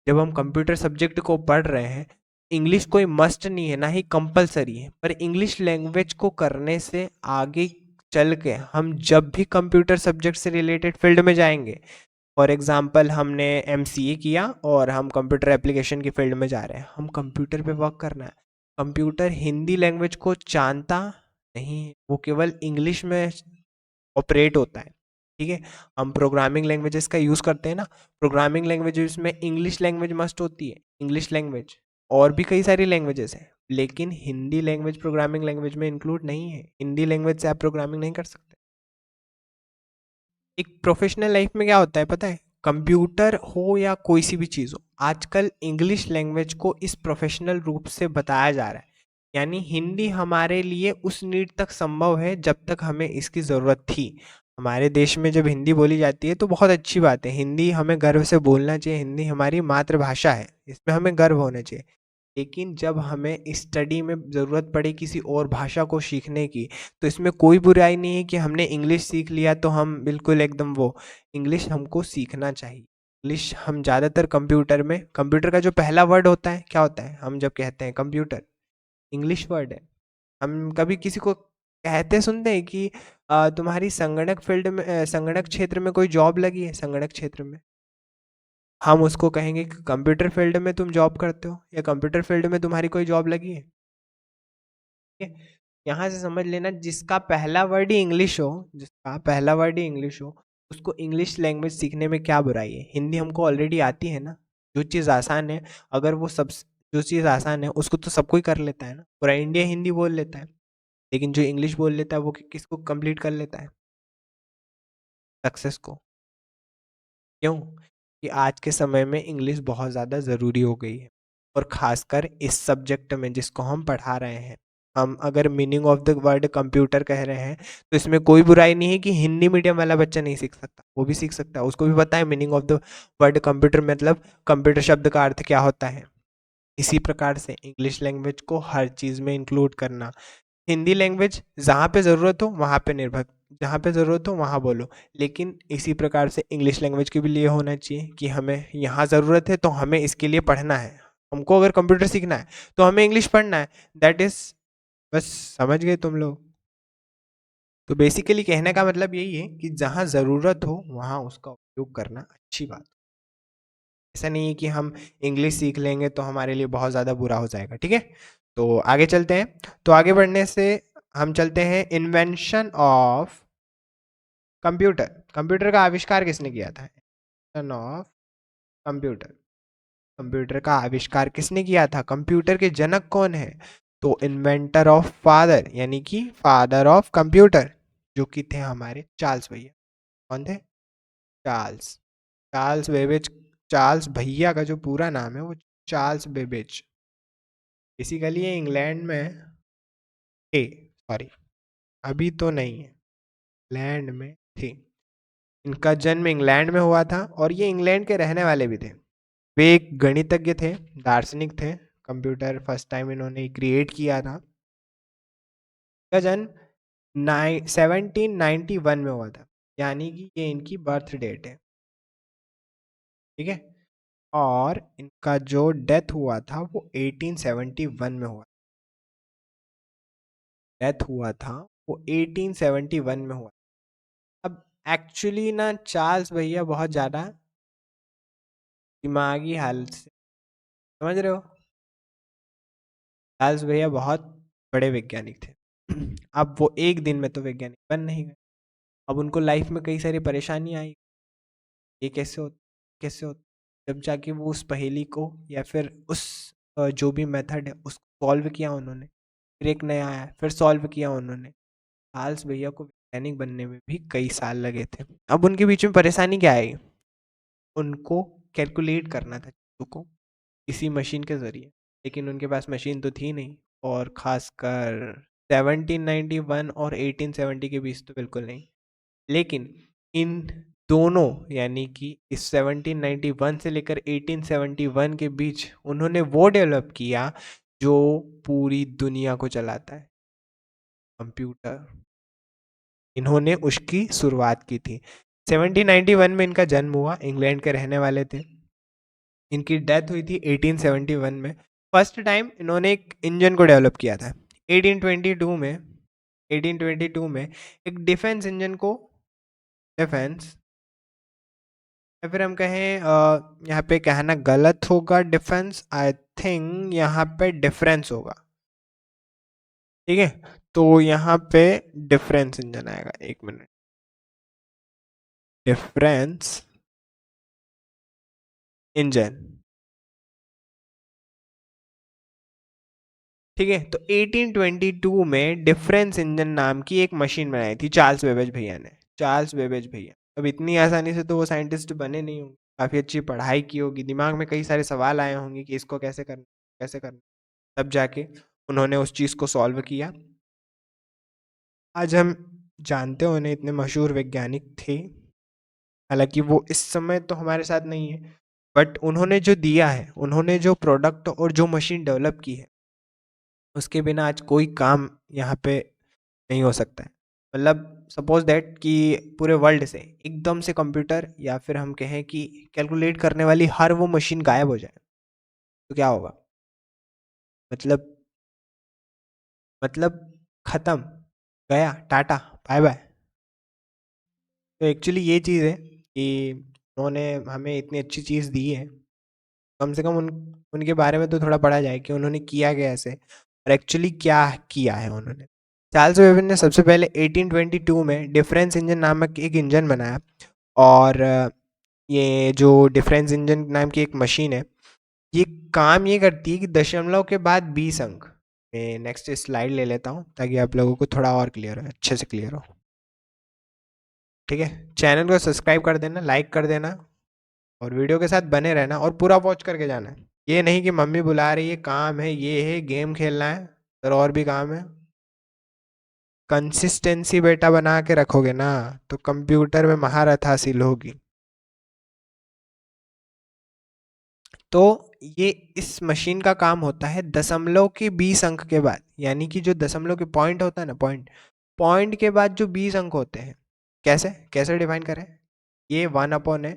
जब हम कंप्यूटर सब्जेक्ट को पढ़ रहे हैं, इंग्लिश कोई मस्ट नहीं है, ना ही कंपलसरी है, पर इंग्लिश लैंग्वेज को करने से आगे चल के हम जब भी कंप्यूटर सब्जेक्ट से रिलेटेड फील्ड में जाएंगे, फॉर एग्जांपल हमने एमसीए किया और हम कंप्यूटर एप्लीकेशन की फील्ड में जा रहे हैं, हम कंप्यूटर पे वर्क करना है, कंप्यूटर हिंदी लैंग्वेज को जानता नहीं है, वो केवल इंग्लिश में ऑपरेट होता है, ठीक है। हम प्रोग्रामिंग लैंग्वेजेस का यूज़ करते हैं ना, प्रोग्रामिंग लैंग्वेजेस में इंग्लिश लैंग्वेज मस्ट होती है, इंग्लिश लैंग्वेज, और भी कई सारी लैंग्वेजेस हैं, लेकिन हिंदी लैंग्वेज प्रोग्रामिंग लैंग्वेज में इंक्लूड नहीं है, हिंदी लैंग्वेज से आप प्रोग्रामिंग नहीं कर सकते। एक प्रोफेशनल लाइफ में क्या होता है पता है, कंप्यूटर हो या कोई सी भी चीज़ हो, आजकल इंग्लिश लैंग्वेज को इस प्रोफेशनल रूप से बताया जा रहा है, यानी हिंदी हमारे लिए उस नीड तक संभव है जब तक हमें इसकी ज़रूरत थी। हमारे देश में जब हिंदी बोली जाती है तो बहुत अच्छी बात है, हिंदी हमें गर्व से बोलना चाहिए, हिंदी हमारी मातृभाषा है, इसमें हमें गर्व होना चाहिए। लेकिन जब हमें स्टडी में ज़रूरत पड़े किसी और भाषा को सीखने की, तो इसमें कोई बुराई नहीं है कि हमने इंग्लिश सीख लिया तो हम बिल्कुल एकदम वो, इंग्लिश हमको सीखना चाहिए। इंग्लिश हम ज़्यादातर कंप्यूटर में, कंप्यूटर का जो पहला वर्ड होता है क्या होता है, हम जब कहते हैं कंप्यूटर, इंग्लिश वर्ड है। हम कभी किसी को कहते सुनते हैं कि तुम्हारी संगणक फील्ड में संगणक क्षेत्र में कोई जॉब लगी है, संगणक क्षेत्र में, हम उसको कहेंगे कि कंप्यूटर फील्ड में तुम जॉब करते हो या कंप्यूटर फील्ड में तुम्हारी कोई जॉब लगी है, ठीक है। यहाँ से समझ लेना, जिसका पहला वर्ड ही इंग्लिश हो, जिसका पहला वर्ड ही इंग्लिश हो, उसको इंग्लिश लैंग्वेज सीखने में क्या बुराई है, हिंदी हमको ऑलरेडी आती है ना। जो चीज़ आसान है, अगर वो सब, जो चीज़ आसान है उसको तो सब कोई कर लेता है ना, पूरा इंडिया हिंदी बोल लेता है, लेकिन जो इंग्लिश बोल लेता है वो किसको कंप्लीट कर लेता है, सक्सेस को। क्यों? कि आज के समय में इंग्लिश बहुत ज़्यादा ज़रूरी हो गई है, और ख़ासकर इस सब्जेक्ट में जिसको हम पढ़ा रहे हैं। हम अगर meaning of the word computer कह रहे हैं तो इसमें कोई बुराई नहीं है कि हिंदी मीडियम वाला बच्चा नहीं सीख सकता, वो भी सीख सकता है, उसको भी पता है meaning of the word computer, मतलब कंप्यूटर शब्द का अर्थ क्या होता है। इसी प्रकार से इंग्लिश लैंग्वेज को हर चीज़ में इंक्लूड करना, हिंदी लैंग्वेज जहाँ पे ज़रूरत हो वहाँ पे निर्भर, जहाँ पे ज़रूरत हो वहाँ बोलो, लेकिन इसी प्रकार से इंग्लिश लैंग्वेज के भी लिए होना चाहिए कि हमें यहाँ ज़रूरत है तो हमें इसके लिए पढ़ना है, हमको अगर कंप्यूटर सीखना है तो हमें इंग्लिश पढ़ना है, दैट इज़, बस समझ गए तुम लोग। तो बेसिकली कहने का मतलब यही है कि जहाँ ज़रूरत हो वहाँ उसका उपयोग करना अच्छी बात, ऐसा नहीं है कि हम इंग्लिश सीख लेंगे तो हमारे लिए बहुत ज़्यादा बुरा हो जाएगा, ठीक है। तो आगे चलते हैं, तो आगे बढ़ने से हम चलते हैं इन्वेंशन ऑफ कंप्यूटर। कंप्यूटर का आविष्कार किसने किया था? इन्वेंशन ऑफ कंप्यूटर, कंप्यूटर का आविष्कार किसने किया था, कंप्यूटर के जनक कौन है? तो इन्वेंटर ऑफ फादर, यानी कि फादर ऑफ कंप्यूटर, जो कि थे हमारे चार्ल्स भैया। कौन थे? Charles, Charles Babbage. चार्ल्स भैया का जो पूरा नाम है वो चार्ल्स बेबेज। बेसिकली ये इंग्लैंड में थे, सॉरी अभी तो नहीं है, इंग्लैंड में थे, इनका जन्म इंग्लैंड में हुआ था और ये इंग्लैंड के रहने वाले भी थे। वे एक गणितज्ञ थे, दार्शनिक थे, कंप्यूटर फर्स्ट टाइम इन्होंने क्रिएट किया था। इनका जन्म 1791 में हुआ था, यानी कि ये इनकी बर्थ डेट है, ठीक है। और इनका जो डेथ हुआ था वो 1871 में हुआ, डेथ हुआ था वो 1871 में हुआ। अब एक्चुअली ना चार्ल्स भैया बहुत ज़्यादा दिमागी हालत से, समझ रहे हो, चार्ल्स भैया बहुत बड़े वैज्ञानिक थे। अब वो एक दिन में तो वैज्ञानिक बन नहीं गए, अब उनको लाइफ में कई सारी परेशानी आई, ये कैसे हो, कैसे हो, जब जाके वो उस पहेली को या फिर उस जो भी मेथड है उसको सॉल्व किया उन्होंने, फिर एक नया आया फिर सॉल्व किया उन्होंने। चार्ल्स भैया को वैज्ञानिक बनने में भी कई साल लगे थे। अब उनके बीच में परेशानी क्या आई, उनको कैलकुलेट करना था चीज़ों को किसी मशीन के ज़रिए, लेकिन उनके पास मशीन तो थी नहीं, और ख़ासकर 1791 और 1870 के बीच तो बिल्कुल नहीं, लेकिन इन दोनों यानी कि इस 1791 से लेकर 1871 के बीच उन्होंने वो डेवलप किया जो पूरी दुनिया को चलाता है, कंप्यूटर। इन्होंने उसकी शुरुआत की थी। 1791 में इनका जन्म हुआ, इंग्लैंड के रहने वाले थे। इनकी डेथ हुई थी 1871 में। फर्स्ट टाइम इन्होंने एक इंजन को डेवलप किया था 1822 में। 1822 में एक डिफेंस इंजन को, डिफेंस या फिर हम कहें यहाँ पे कहना गलत होगा, डिफेंस आई थिंक यहाँ पे डिफरेंस होगा, ठीक है। तो यहाँ पे डिफरेंस इंजन आएगा, एक मिनट, डिफरेंस इंजन, ठीक है। तो 1822 में डिफरेंस इंजन नाम की एक मशीन बनाई थी चार्ल्स बेबेज भैया ने, चार्ल्स बेबेज भैया। अब इतनी आसानी से तो वो साइंटिस्ट बने नहीं होंगे, काफ़ी अच्छी पढ़ाई की होगी, दिमाग में कई सारे सवाल आए होंगे कि इसको कैसे करना, कैसे करना, तब जाके उन्होंने उस चीज़ को सॉल्व किया। आज हम जानते हो उन्हें, इतने मशहूर वैज्ञानिक थे। हालांकि वो इस समय तो हमारे साथ नहीं है, बट उन्होंने जो दिया है, उन्होंने जो प्रोडक्ट और जो मशीन डेवलप की है, उसके बिना आज कोई काम यहाँ पे नहीं हो सकता है। मतलब सपोज दैट कि पूरे वर्ल्ड से एकदम से कंप्यूटर या फिर हम कहें कि कैलकुलेट करने वाली हर वो मशीन गायब हो जाए तो क्या होगा? मतलब मतलब खत्म, गया, टाटा, बाय बाय। तो एक्चुअली ये चीज़ है कि उन्होंने हमें इतनी अच्छी चीज़ दी है, कम से कम उनके बारे में तो थोड़ा पढ़ा जाए कि उन्होंने किया क्या ऐसे और एक्चुअली क्या किया है उन्होंने। चार्ल्स बेबेज ने सबसे पहले 1822 में डिफरेंस इंजन नामक एक इंजन बनाया, और ये जो डिफरेंस इंजन नाम की एक मशीन है, ये काम ये करती है कि दशमलव के बाद 20 अंक। मैं नेक्स्ट स्लाइड ले लेता हूँ ताकि आप लोगों को थोड़ा और क्लियर हो, अच्छे से क्लियर हो, ठीक है। चैनल को सब्सक्राइब कर देना, लाइक कर देना और वीडियो के साथ बने रहना और पूरा वॉच करके जाना है। ये नहीं कि मम्मी बुला रही है, काम है, ये है, गेम खेलना है, तो और भी काम है। कंसिस्टेंसी बेटा बना के रखोगे ना तो कंप्यूटर में महारत हासिल होगी। तो ये इस मशीन का काम होता है दशमलव के 20 अंक के बाद, यानी कि जो दशमलव के पॉइंट होता है ना, पॉइंट पॉइंट के बाद जो 20 अंक होते हैं, कैसे कैसे डिफाइन करें? ये 1 अपॉन है,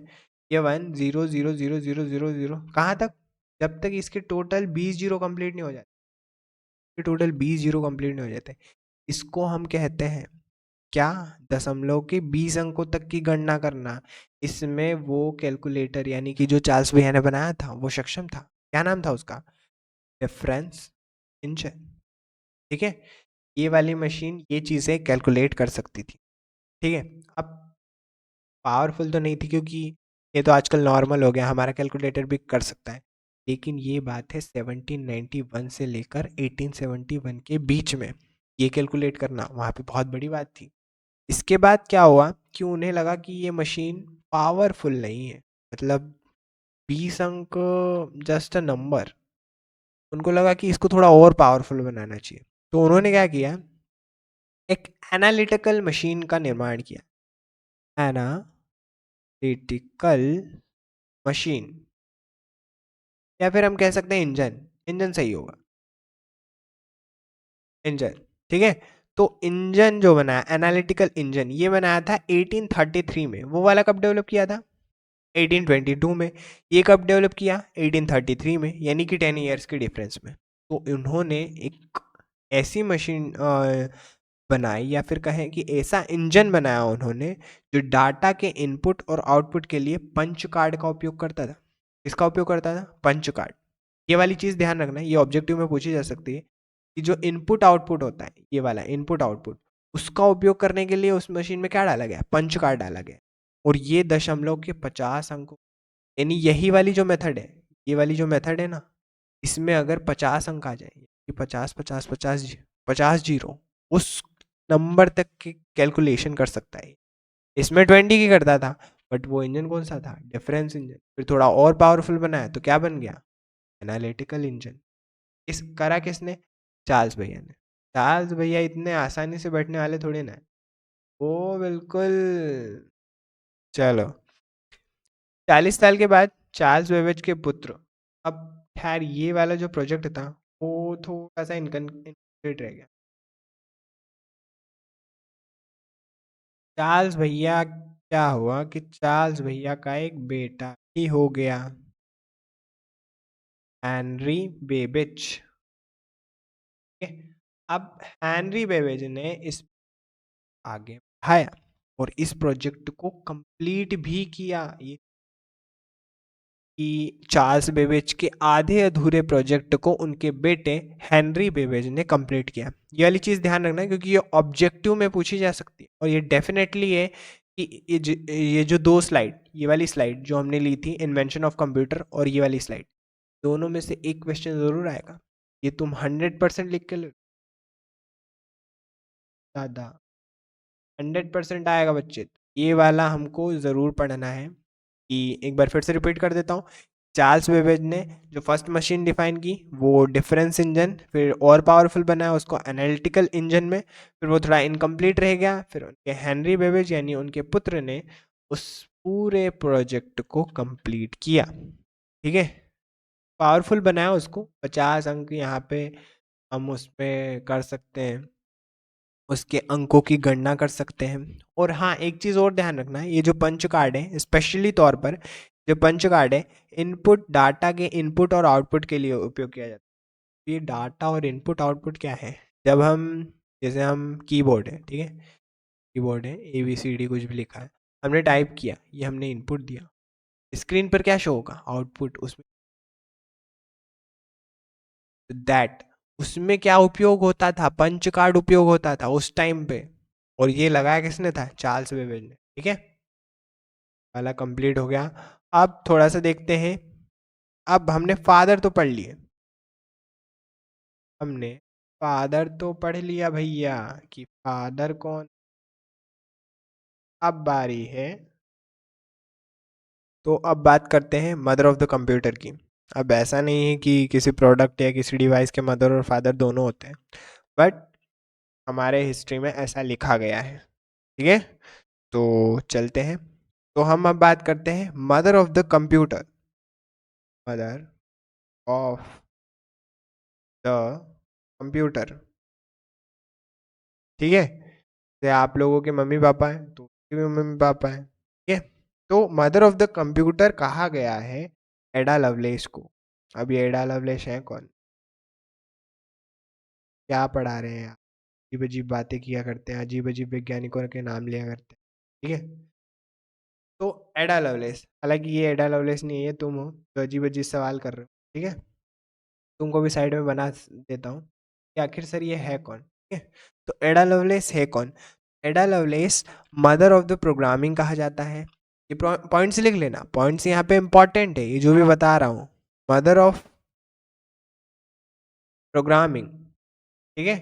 ये 1 0 0 0 0 0 0 कहाँ तक? जब तक इसके टोटल 20 जीरो कंप्लीट नहीं हो जाते, टोटल 20 जीरो कंप्लीट नहीं हो जाते, इसको हम कहते हैं क्या? दशमलव के 20 अंकों तक की गणना करना। इसमें वो कैलकुलेटर यानी कि जो चार्ल्स भैया ने बनाया था वो सक्षम था। क्या नाम था उसका? डिफरेंस इंजन, ठीक है। ये वाली मशीन ये चीज़ें कैलकुलेट कर सकती थी, ठीक है। अब पावरफुल तो नहीं थी क्योंकि ये तो आजकल नॉर्मल हो गया, हमारा कैलकुलेटर भी कर सकता है, लेकिन ये बात है 1791 से लेकर 1871 के बीच में ये कैलकुलेट करना वहाँ पे बहुत बड़ी बात थी। इसके बाद क्या हुआ कि उन्हें लगा कि ये मशीन पावरफुल नहीं है, मतलब 20 अंक जस्ट अ नंबर, उनको लगा कि इसको थोड़ा और पावरफुल बनाना चाहिए। तो उन्होंने क्या किया, एक एनालिटिकल मशीन का निर्माण किया। एनालिटिकल मशीन या फिर हम कह सकते हैं इंजन, इंजन सही होगा, इंजन, ठीक है। तो इंजन जो बनाया, एनालिटिकल इंजन, ये बनाया था 1833 में। वो वाला कब डेवलप किया था? 1822 में। ये कब डेवलप किया? 1833 में, यानी कि 10 ईयर्स के डिफरेंस में। तो उन्होंने एक ऐसी मशीन बनाई या फिर कहें कि ऐसा इंजन बनाया उन्होंने जो डाटा के इनपुट और आउटपुट के लिए पंच कार्ड का उपयोग करता था। किसका उपयोग करता था? Punch card. ये वाली चीज़ ध्यान रखना, ये ऑब्जेक्टिव में पूछी जा सकती है कि जो इनपुट आउटपुट होता है, ये वाला इनपुट आउटपुट, उसका उपयोग करने के लिए उस मशीन में क्या डाला गया? पंच कार्ड डाला गया। और ये दशमलव के 50 अंकों, यानी यही वाली जो मेथड है, ये वाली जो मेथड है ना, इसमें अगर 50 अंक आ जाए कि 50 50 50 50 जीरो, उस नंबर तक की कैलकुलेशन कर सकता है। इसमें 20 की करता था, बट वो इंजन कौन सा था? Difference engine. फिर थोड़ा और पावरफुल बनाया तो क्या बन गया? Analytical engine. इस करा किसने? चार्ल्स भैया ने। चार्ल्स भैया इतने आसानी से बैठने वाले थोड़ी ना है। वो बिल्कुल। चलो, 40 साल के बाद चार्ल्स बेबेज के पुत्र। अब खैर ये वाला जो प्रोजेक्ट था वो थोड़ा सा इनकम्प्लीट रह गया। चार्ल्स भैया क्या हुआ कि चार्ल्स भैया का एक बेटा ही हो गया, हेनरी बेबेज। अब हेनरी बेबेज ने इस आगे बढ़ाया और इस प्रोजेक्ट को कंप्लीट भी किया। ये कि चार्ल्स बेबेज के आधे अधूरे प्रोजेक्ट को उनके बेटे हेनरी बेबेज ने कंप्लीट किया। ये वाली चीज़ ध्यान रखना क्योंकि ये ऑब्जेक्टिव में पूछी जा सकती है और ये डेफिनेटली है कि ये जो दो स्लाइड, ये वाली स्लाइड जो हमने ली थी इन्वेंशन ऑफ कंप्यूटर और ये वाली स्लाइड, दोनों में से एक क्वेश्चन ज़रूर आएगा। ये तुम 100% लिख के लो। दादा 100% आएगा बच्चे। ये वाला हमको ज़रूर पढ़ना है। कि एक बार फिर से रिपीट कर देता हूँ। चार्ल्स बेबेज ने जो फर्स्ट मशीन डिफाइन की वो डिफरेंस इंजन, फिर और पावरफुल बनाया उसको एनालिटिकल इंजन में, फिर वो थोड़ा इनकम्प्लीट रह गया, फिर उनके हेनरी बेबेज यानी उनके पुत्र ने उस पूरे प्रोजेक्ट को कंप्लीट किया। ठीक है, पावरफुल बनाया उसको। 50 अंक यहाँ पे हम उस पर कर सकते हैं, उसके अंकों की गणना कर सकते हैं। और हाँ, एक चीज़ और ध्यान रखना है, ये जो पंच कार्ड है स्पेशली तौर पर जो पंच कार्ड है इनपुट डाटा के इनपुट और आउटपुट के लिए उपयोग किया जाता है। ये डाटा और इनपुट आउटपुट क्या है, जब हम जैसे हम कीबोर्ड है, ठीक है, कीबोर्ड है ABCD कुछ भी लिखा है, हमने टाइप किया, ये हमने इनपुट दिया, स्क्रीन पर क्या शो होगा, आउटपुट। उसमें दैट उसमें क्या उपयोग होता था, पंच कार्ड उपयोग होता था उस टाइम पे। और ये लगाया किसने था, चार्ल्स बेबेज ने। ठीक है, वाला कंप्लीट हो गया। अब थोड़ा सा देखते हैं। अब हमने फादर तो पढ़ लिए, हमने फादर तो पढ़ लिया भैया कि फादर कौन। अब बारी है, तो अब बात करते हैं मदर ऑफ द कंप्यूटर की। अब ऐसा नहीं है कि किसी प्रोडक्ट या किसी डिवाइस के मदर और फादर दोनों होते हैं, बट हमारे हिस्ट्री में ऐसा लिखा गया है। ठीक है, तो चलते हैं। तो हम अब बात करते हैं mother of the computer. Mother of the computer. ठीक है, जैसे आप लोगों के मम्मी पापा हैं तो उनके भी मम्मी पापा हैं। ठीक है, तो मदर ऑफ द कंप्यूटर कहा गया है एडा लवलेस को। अब ये एडा लवलेस है कौन, क्या पढ़ा रहे हैं आप, अजीब अजीब बातें किया करते हैं, अजीब अजीब वैज्ञानिकों के नाम लिया करते हैं। ठीक है, तो एडा लवलेस, हालांकि ये एडा लवलेस नहीं है, ये तुम हो तो अजीब अजीब सवाल कर रहे हो। ठीक है, तुमको भी साइड में बना देता हूँ कि आखिर सर ये है कौन। ठीक है, तो एडा लवलेस है कौन। एडा loveless mother of the programming कहा जाता है। ये पॉइंट्स लिख लेना, पॉइंट्स यहाँ पे इंपॉर्टेंट है, ये जो भी बता रहा हूँ। Mother of programming. ठीक है,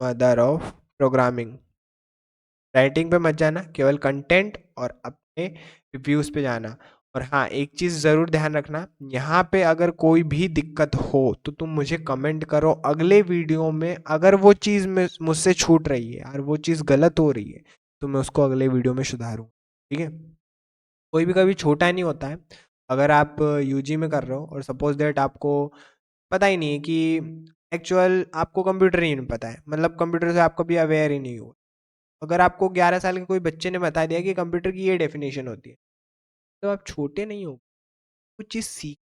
मदर ऑफ प्रोग्रामिंग। राइटिंग पे मत जाना, केवल कंटेंट और अपने रिव्यूज पे जाना। और हाँ, एक चीज़ ज़रूर ध्यान रखना, यहाँ पे अगर कोई भी दिक्कत हो तो तुम मुझे कमेंट करो अगले वीडियो में। अगर वो चीज़ मुझसे छूट रही है और वो चीज़ गलत हो रही है तो मैं उसको अगले वीडियो में सुधारूँ। ठीक है, कोई भी कभी छोटा नहीं होता है। अगर आप यूजी में कर रहे हो और सपोज दैट आपको पता ही नहीं है कि एक्चुअल आपको कंप्यूटर ही नहीं पता है, मतलब कंप्यूटर से आप कभी अवेयर ही नहीं हो। अगर आपको 11 साल के कोई बच्चे ने बता दिया कि कंप्यूटर की ये डेफिनेशन होती है, तो आप छोटे नहीं हो, कुछ चीज़ सीख।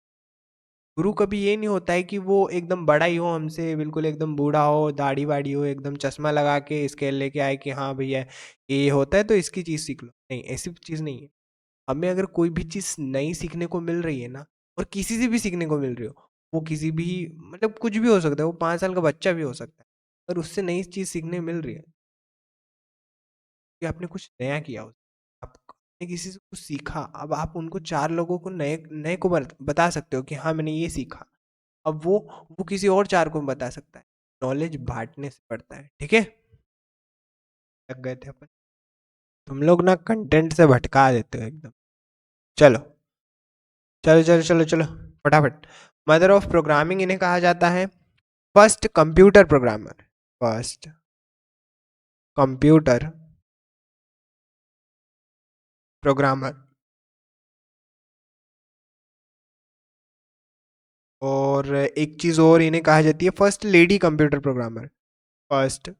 गुरु कभी ये नहीं होता है कि वो एकदम बड़ा ही हो हमसे, बिल्कुल एकदम बूढ़ा हो, दाढ़ी वाड़ी हो, एकदम चश्मा लगा के स्केल लेके आए कि हाँ भैया ये होता है तो इसकी चीज़ सीख लो। नहीं, ऐसी चीज़ नहीं है। हमें अगर कोई भी चीज़ नई सीखने को मिल रही है ना, और किसी से भी सीखने को मिल रही हो, वो किसी भी मतलब कुछ भी हो सकता है, वो 5 साल का बच्चा भी हो सकता है, अगर उससे नई चीज़ सीखने मिल रही है कि आपने कुछ नया किया हो, आपने किसी से कुछ सीखा, अब आप उनको 4 लोगों को नए नए को बता सकते हो कि हाँ मैंने ये सीखा। अब वो किसी और 4 को बता सकता है। नॉलेज बांटने से बढ़ता है। ठीक है, लग गए थे अपन। तुम लोग ना कंटेंट से भटका देते हो एकदम। चलो चलो चलो चलो चलो, फटाफट। मदर ऑफ प्रोग्रामिंग इन्हें कहा जाता है। First computer programmer, first computer programmer, और एक चीज और इन्हें कहा जाती है first lady computer programmer, first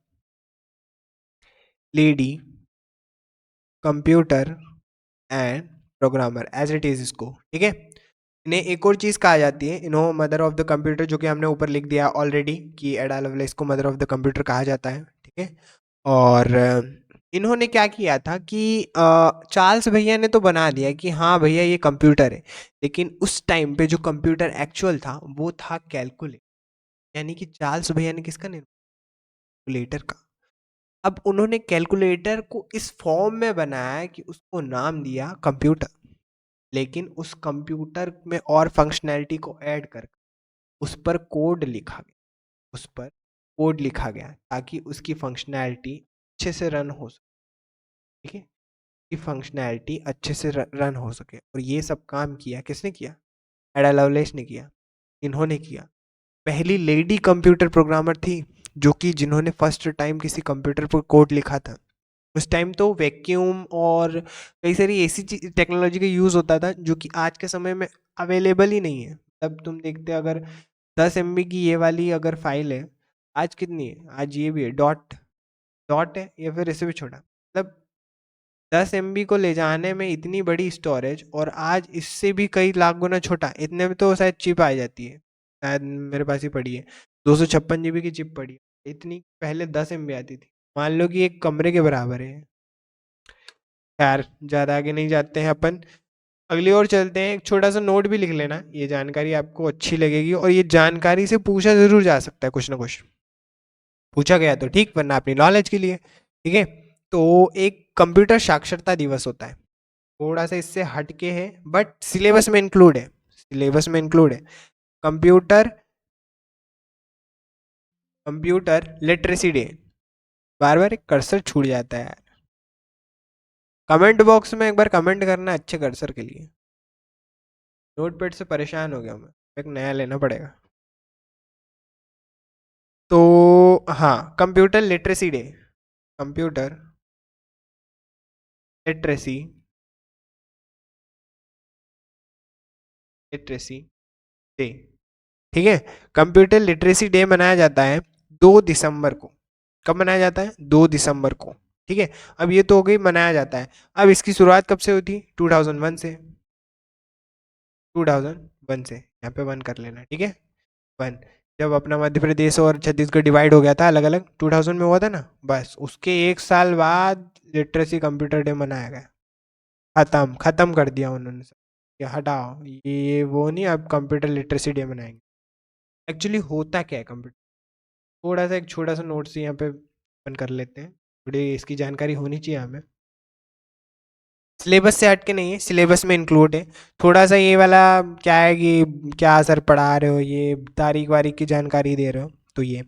lady computer and programmer as it is इसको, ठीक है। इन्हें एक और चीज कहा जाती है, इन्हों मदर ऑफ द कंप्यूटर, जो कि हमने ऊपर लिख दिया ऑलरेडी कि एडा लवलेस को मदर ऑफ द कंप्यूटर कहा जाता है, ठीक है। और इन्होंने क्या किया था कि चार्ल्स भैया ने तो बना दिया कि हाँ भैया ये कंप्यूटर है, लेकिन उस टाइम पे जो कंप्यूटर एक्चुअल था वो था कैलकुलेटर, यानी कि चार्ल्स भैया ने किसका निर्माण, कैलकुलेटर का। अब उन्होंने कैलकुलेटर को इस फॉर्म में बनाया कि उसको नाम दिया कंप्यूटर, लेकिन उस कंप्यूटर में और फंक्शनैलिटी को ऐड कर उस पर कोड लिखा गया, उस पर कोड लिखा गया ताकि उसकी फंक्शनैलिटी अच्छे से रन हो सके, ठीक है, कि फंक्शनैलिटी अच्छे से रन हो सके। और ये सब काम किया किसने किया, एडा लवलेस ने किया, इन्होंने किया। पहली लेडी कंप्यूटर प्रोग्रामर थी जो कि जिन्होंने फर्स्ट टाइम किसी कंप्यूटर पर कोड लिखा था। उस टाइम तो वैक्यूम और कई सारी ऐसी टेक्नोलॉजी का यूज़ होता था जो कि आज के समय में अवेलेबल ही नहीं है। तब तुम देखते अगर 10 MB की ये वाली अगर फाइल है, आज कितनी है, आज ये भी है डॉट डॉट है या फिर इससे भी छोटा, मतलब 10 MB को ले जाने में इतनी बड़ी स्टोरेज, और आज इससे भी कई लाख गुना छोटा, इतने में तो शायद चिप आ जाती है, शायद मेरे पास ही पड़ी है 256 GB की चिप पड़ी है, इतनी पहले 10 MB आती थी, मान लो कि एक कमरे के बराबर है। खैर ज़्यादा आगे नहीं जाते हैं अपन, अगली ओर चलते हैं। एक छोटा सा नोट भी लिख लेना, ये जानकारी आपको अच्छी लगेगी और ये जानकारी से पूछा जरूर जा सकता है, कुछ ना कुछ पूछा गया तो ठीक, वरना अपनी नॉलेज के लिए, ठीक है। तो एक कंप्यूटर साक्षरता दिवस होता है, थोड़ा सा इससे हटके है बट सिलेबस में इंक्लूड है, सिलेबस में इंक्लूड है। कंप्यूटर कंप्यूटर लिटरेसी डे, बार बार एक कर्सर छूट जाता है यार, कमेंट बॉक्स में एक बार कमेंट करना अच्छे कर्सर के लिए। नोटपैड से परेशान हो गया मैं, एक नया लेना पड़ेगा। तो हाँ, computer literacy day, computer literacy literacy day, ठीक है। कंप्यूटर लिटरेसी डे मनाया जाता है 2 दिसंबर को। कब मनाया जाता है, 2 दिसंबर को, ठीक है। अब ये तो हो गई मनाया जाता है, अब इसकी शुरुआत कब से हुई थी, 2001 से, 2001 से, यहाँ पे 1 कर लेना, ठीक है। 1, जब अपना मध्य प्रदेश और छत्तीसगढ़ डिवाइड हो गया था अलग अलग, 2000 में हुआ था ना, बस उसके 1 साल बाद लिटरेसी कंप्यूटर डे मनाया गया। खत्म खत्म कर दिया उन्होंने सब, कि हटाओ ये वो नहीं, अब कंप्यूटर लिटरेसी डे मनाएंगे। एक्चुअली होता क्या है कंप्यूटर, थोड़ा सा एक छोटा सा नोट्स यहाँ पे ओपन कर लेते हैं, थोड़ी इसकी जानकारी होनी चाहिए हमें, सिलेबस से हट के नहीं है, सिलेबस में इंक्लूड है। थोड़ा सा ये वाला क्या है कि क्या सर पढ़ा रहे हो, ये तारीख वारीख की जानकारी दे रहे हो, तो ये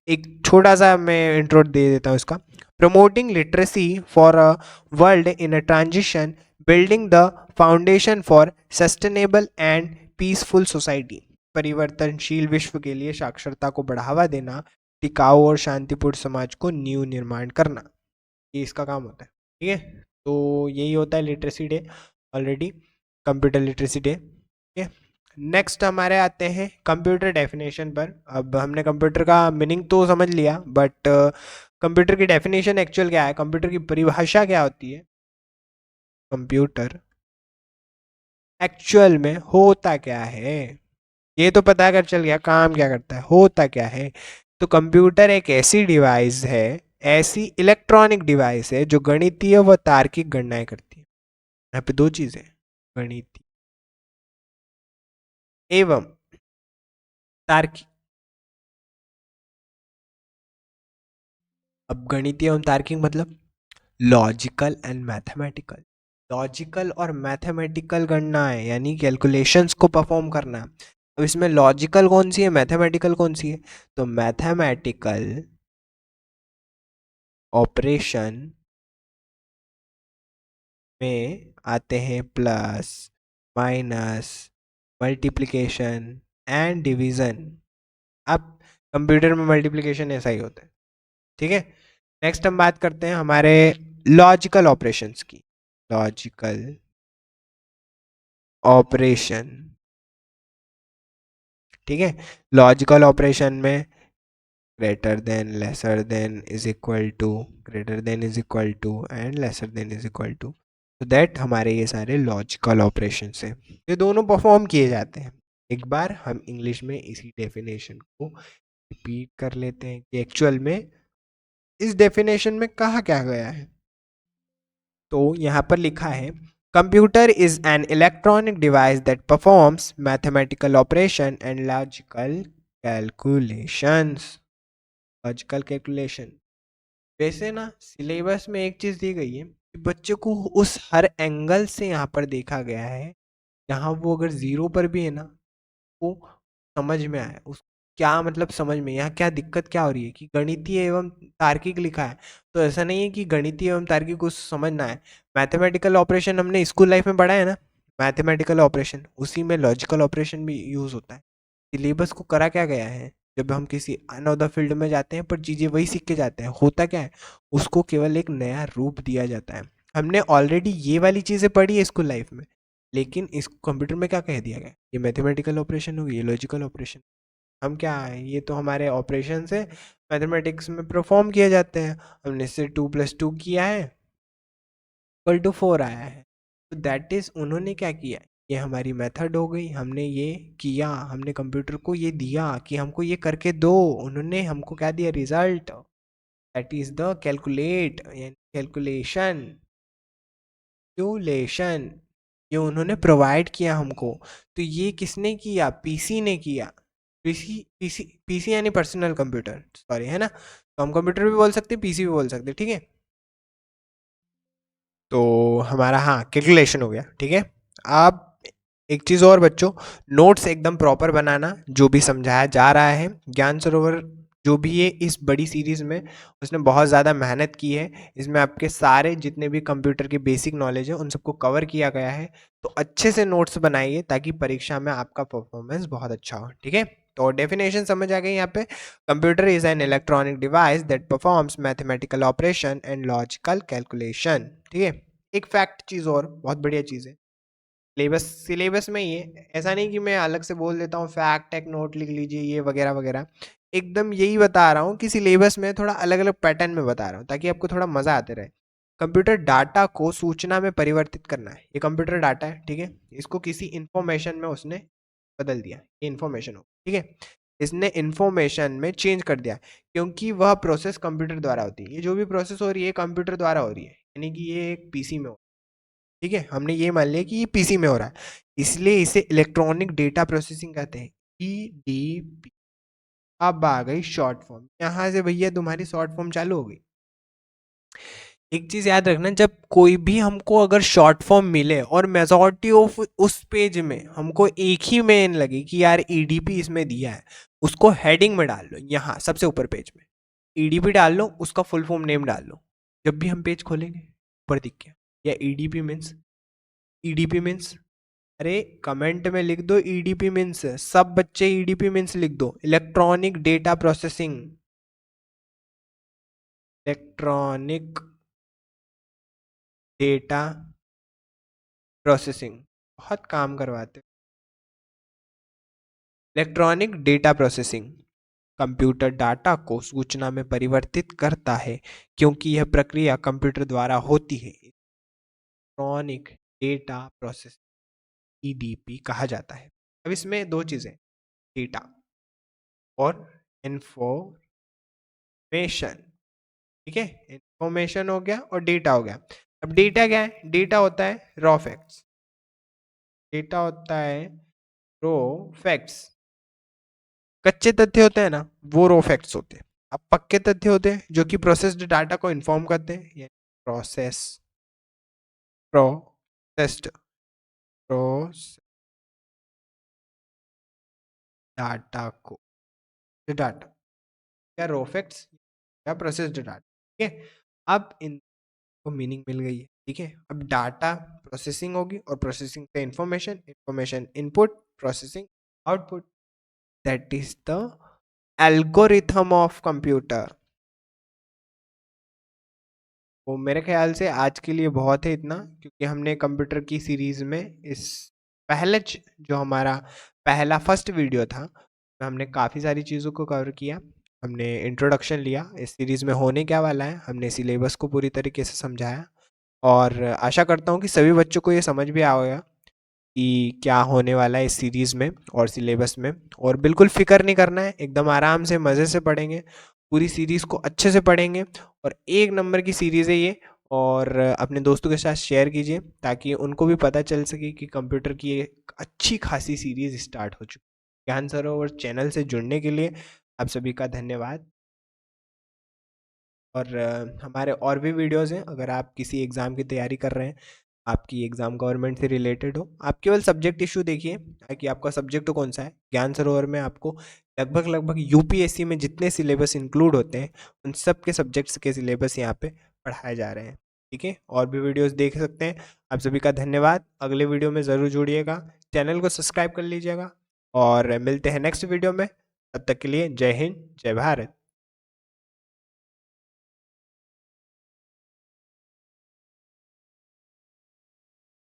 एक छोटा सा मैं इंट्रो दे देता हूँ इसका। Promoting literacy for a world in a transition, building the foundation for sustainable and peaceful society, परिवर्तनशील विश्व के लिए साक्षरता को बढ़ावा देना, टिकाऊ और शांतिपूर्ण समाज को नींव निर्माण करना, ये इसका काम होता है, ठीक है। तो यही होता है literacy day, already computer literacy day, ठीक है। नेक्स्ट हमारे आते हैं कंप्यूटर डेफिनेशन पर। अब हमने कंप्यूटर का मीनिंग तो समझ लिया, बट कंप्यूटर की डेफिनेशन एक्चुअल क्या है, कंप्यूटर की परिभाषा क्या होती है, कंप्यूटर एक्चुअल में होता क्या है, ये तो पता कर चल गया, काम क्या करता है, होता क्या है। तो कंप्यूटर एक ऐसी डिवाइस है, ऐसी इलेक्ट्रॉनिक डिवाइस है जो गणितीय व तार्किक गणनाएं करती है। यहाँ पे दो चीजें, गणितीय एवं तार्किक। अब गणितीय एवं तार्किक मतलब लॉजिकल एंड मैथमेटिकल, लॉजिकल और मैथमेटिकल गणनाएं यानी कैलकुलेशंस को परफॉर्म करना। अब इसमें लॉजिकल कौन सी है, मैथमेटिकल कौन सी है, तो मैथमेटिकल ऑपरेशन में आते हैं plus, minus, multiplication and division. अब कंप्यूटर में मल्टीप्लिकेशन ऐसा ही होता है, ठीक है। नेक्स्ट हम बात करते हैं हमारे लॉजिकल ऑपरेशंस की। लॉजिकल ऑपरेशन, ठीक है। लॉजिकल ऑपरेशन में greater than, lesser than, is equal to, greater than is equal to and lesser than is equal to, तो दैट हमारे ये सारे लॉजिकल ऑपरेशन है, ये दोनों परफॉर्म किए जाते हैं। एक बार हम इंग्लिश में इसी डेफिनेशन को रिपीट कर लेते हैं कि एक्चुअल में इस डेफिनेशन में कहा क्या गया है। तो यहाँ पर लिखा है, computer is an electronic device that performs mathematical operation and logical calculations. Logical calculation, वैसे ना सिलेबस में एक चीज़ दी गई है कि बच्चे को उस हर एंगल से यहाँ पर देखा गया है जहाँ वो अगर ज़ीरो पर भी है ना, वो समझ में आए उस, क्या मतलब समझ में, यहाँ क्या दिक्कत क्या हो रही है कि गणितीय एवं तार्किक लिखा है, तो ऐसा नहीं है कि गणितीय एवं तार्किक को समझना है। मैथमेटिकल ऑपरेशन हमने स्कूल लाइफ में पढ़ा है ना, मैथमेटिकल ऑपरेशन, उसी में लॉजिकल ऑपरेशन भी यूज़ होता है। सिलेबस को करा क्या गया है, जब हम किसी अनदर फील्ड में जाते हैं पर चीज़ें वही सीख के जाते हैं, होता क्या है, उसको केवल एक नया रूप दिया जाता है। हमने ऑलरेडी ये वाली चीज़ें पढ़ी है स्कूल लाइफ में, लेकिन इस कंप्यूटर में क्या कह दिया गया, ये मैथमेटिकल ऑपरेशन होगी, ये लॉजिकल ऑपरेशन। हम क्या है, ये तो हमारे ऑपरेशन से मैथमेटिक्स में परफॉर्म किए जाते हैं, हमने इससे 2+2 किया है इक्वल टू 4 आया है, तो दैट इज उन्होंने क्या किया, ये हमारी मेथड हो गई, हमने ये किया, हमने कंप्यूटर को ये दिया कि हमको ये करके दो, उन्होंने हमको क्या दिया, result, that is the calculate, calculation, calculation, ये उन्होंने प्रोवाइड किया हमको। तो ये किसने किया, पीसी ने किया। पीसी पीसी पीसी यानी पर्सनल कंप्यूटर, सॉरी, है ना, तो हम कंप्यूटर भी बोल सकते हैं, पीसी भी बोल सकते हैं, ठीक है। तो हमारा हाँ कैलकुलेशन हो गया, ठीक है। आप एक चीज़ और बच्चों, नोट्स एकदम प्रॉपर बनाना, जो भी समझाया जा रहा है, ज्ञान सरोवर जो भी है इस बड़ी सीरीज़ में, उसने बहुत ज़्यादा मेहनत की है, इसमें आपके सारे जितने भी कंप्यूटर के बेसिक नॉलेज है उन सबको कवर किया गया है। तो अच्छे से नोट्स बनाइए ताकि परीक्षा में आपका परफॉर्मेंस बहुत अच्छा हो, ठीक है। तो डेफिनेशन समझ आ गई यहाँ पे, computer is an electronic device that performs mathematical operation and logical calculation, ठीक है। एक फैक्ट चीज़ और बहुत बढ़िया चीज़ है, सिलेबस में ही है, ऐसा नहीं कि मैं अलग से बोल देता हूँ फैक्ट एक नोट लिख लीजिए ये वगैरह वगैरह, एकदम यही बता रहा हूँ कि सिलेबस में थोड़ा अलग अलग पैटर्न में बता रहा हूँ ताकि आपको थोड़ा मज़ा आते रहे। कंप्यूटर डाटा को सूचना में परिवर्तित करना है, ये कंप्यूटर डाटा है, ठीक है, इसको किसी इंफॉर्मेशन में उसने बदल दिया, ये इंफॉर्मेशन हो, ठीक है, इसने इंफॉर्मेशन में चेंज कर दिया, क्योंकि वह प्रोसेस कंप्यूटर द्वारा होती है, ये जो भी प्रोसेस हो रही है कंप्यूटर द्वारा हो रही है, यानी कि ये एक पीसी में हो, ठीक है, हमने ये मान लिया कि ये पीसी में हो रहा है, इसलिए इसे इलेक्ट्रॉनिक डेटा प्रोसेसिंग कहते हैं, ईडीपी। अब आ गई शॉर्ट फॉर्म, यहाँ से भैया तुम्हारी शॉर्ट फॉर्म चालू हो गई। एक चीज याद रखना, जब कोई भी हमको अगर शॉर्ट फॉर्म मिले और मेजॉरिटी ऑफ उस पेज में हमको एक ही मेन लगे कि यार ईडीपी इसमें दिया है, उसको हेडिंग में डाल लो, यहाँ सबसे ऊपर पेज में ईडीपी डाल लो, उसका फुल फॉर्म नेम डाल लो, जब भी हम पेज खोलेंगे ऊपर दिख गया, या ईडीपी मीन्स, ईडीपी मीन्स, अरे कमेंट में लिख दो ईडीपी मीन्स, सब बच्चे ईडीपी मीन्स लिख दो, electronic data processing, electronic data processing, बहुत काम करवाते, electronic data processing, computer data को सूचना में परिवर्तित करता है, क्योंकि यह प्रक्रिया कंप्यूटर द्वारा होती है, इलेक्ट्रॉनिक डेटा प्रोसेसिंग, ईडीपी कहा जाता है। अब इसमें दो चीजें, डेटा और इंफॉर्मेशन, ठीक है, इंफॉर्मेशन हो गया और डेटा हो गया। अब डेटा क्या है, डेटा होता है रॉ फैक्ट्स, डेटा होता है रॉ फैक्ट्स, कच्चे तथ्य होते हैं ना, वो रॉ फैक्ट्स होते हैं। अब पक्के तथ्य होते हैं जो कि प्रोसेस्ड डाटा को इन्फॉर्म करते हैं, ये प्रोसेस्ड प्रोस डाटा को, डाटा या रॉ फैक्ट्स या प्रोसेस्ड डाटा, ठीक है। अब इनको मीनिंग मिल गई है, ठीक है। अब डाटा प्रोसेसिंग होगी और प्रोसेसिंग से information, information input, processing output, that is the algorithm of computer. तो मेरे ख्याल से आज के लिए बहुत है इतना, क्योंकि हमने कंप्यूटर की सीरीज में इस जो हमारा पहला फर्स्ट वीडियो था, तो हमने काफ़ी सारी चीज़ों को कवर किया। हमने इंट्रोडक्शन लिया इस सीरीज़ में होने क्या वाला है, हमने सिलेबस को पूरी तरीके से समझाया, और आशा करता हूँ कि सभी बच्चों को ये समझ भी आएगा कि क्या होने वाला है इस सीरीज़ में और सिलेबस में। और बिल्कुल फ़िक्र नहीं करना है, एकदम आराम से मज़े से पढ़ेंगे, पूरी सीरीज़ को अच्छे से पढ़ेंगे, और एक नंबर की सीरीज़ है ये। और अपने दोस्तों के साथ शेयर कीजिए ताकि उनको भी पता चल सके कि कंप्यूटर की एक अच्छी खासी सीरीज़ स्टार्ट हो चुकी है। ज्ञान सरोवर चैनल से जुड़ने के लिए आप सभी का धन्यवाद। और हमारे और भी वीडियोज़ हैं, अगर आप किसी एग्ज़ाम की तैयारी कर रहे हैं, आपकी एग्ज़ाम गवर्नमेंट से रिलेटेड हो, आप केवल सब्जेक्ट इशू देखिए कि आपका सब्जेक्ट कौन सा है। ज्ञान सरोवर में आपको लगभग लगभग यूपीएससी में जितने सिलेबस इंक्लूड होते हैं, उन सब के सब्जेक्ट्स के सिलेबस यहाँ पे पढ़ाए जा रहे हैं। ठीक है, और भी वीडियोस देख सकते हैं। आप सभी का धन्यवाद, अगले वीडियो में ज़रूर जुड़िएगा, चैनल को सब्सक्राइब कर लीजिएगा, और मिलते हैं नेक्स्ट वीडियो में। तब तक के लिए जय हिंद, जय भारत।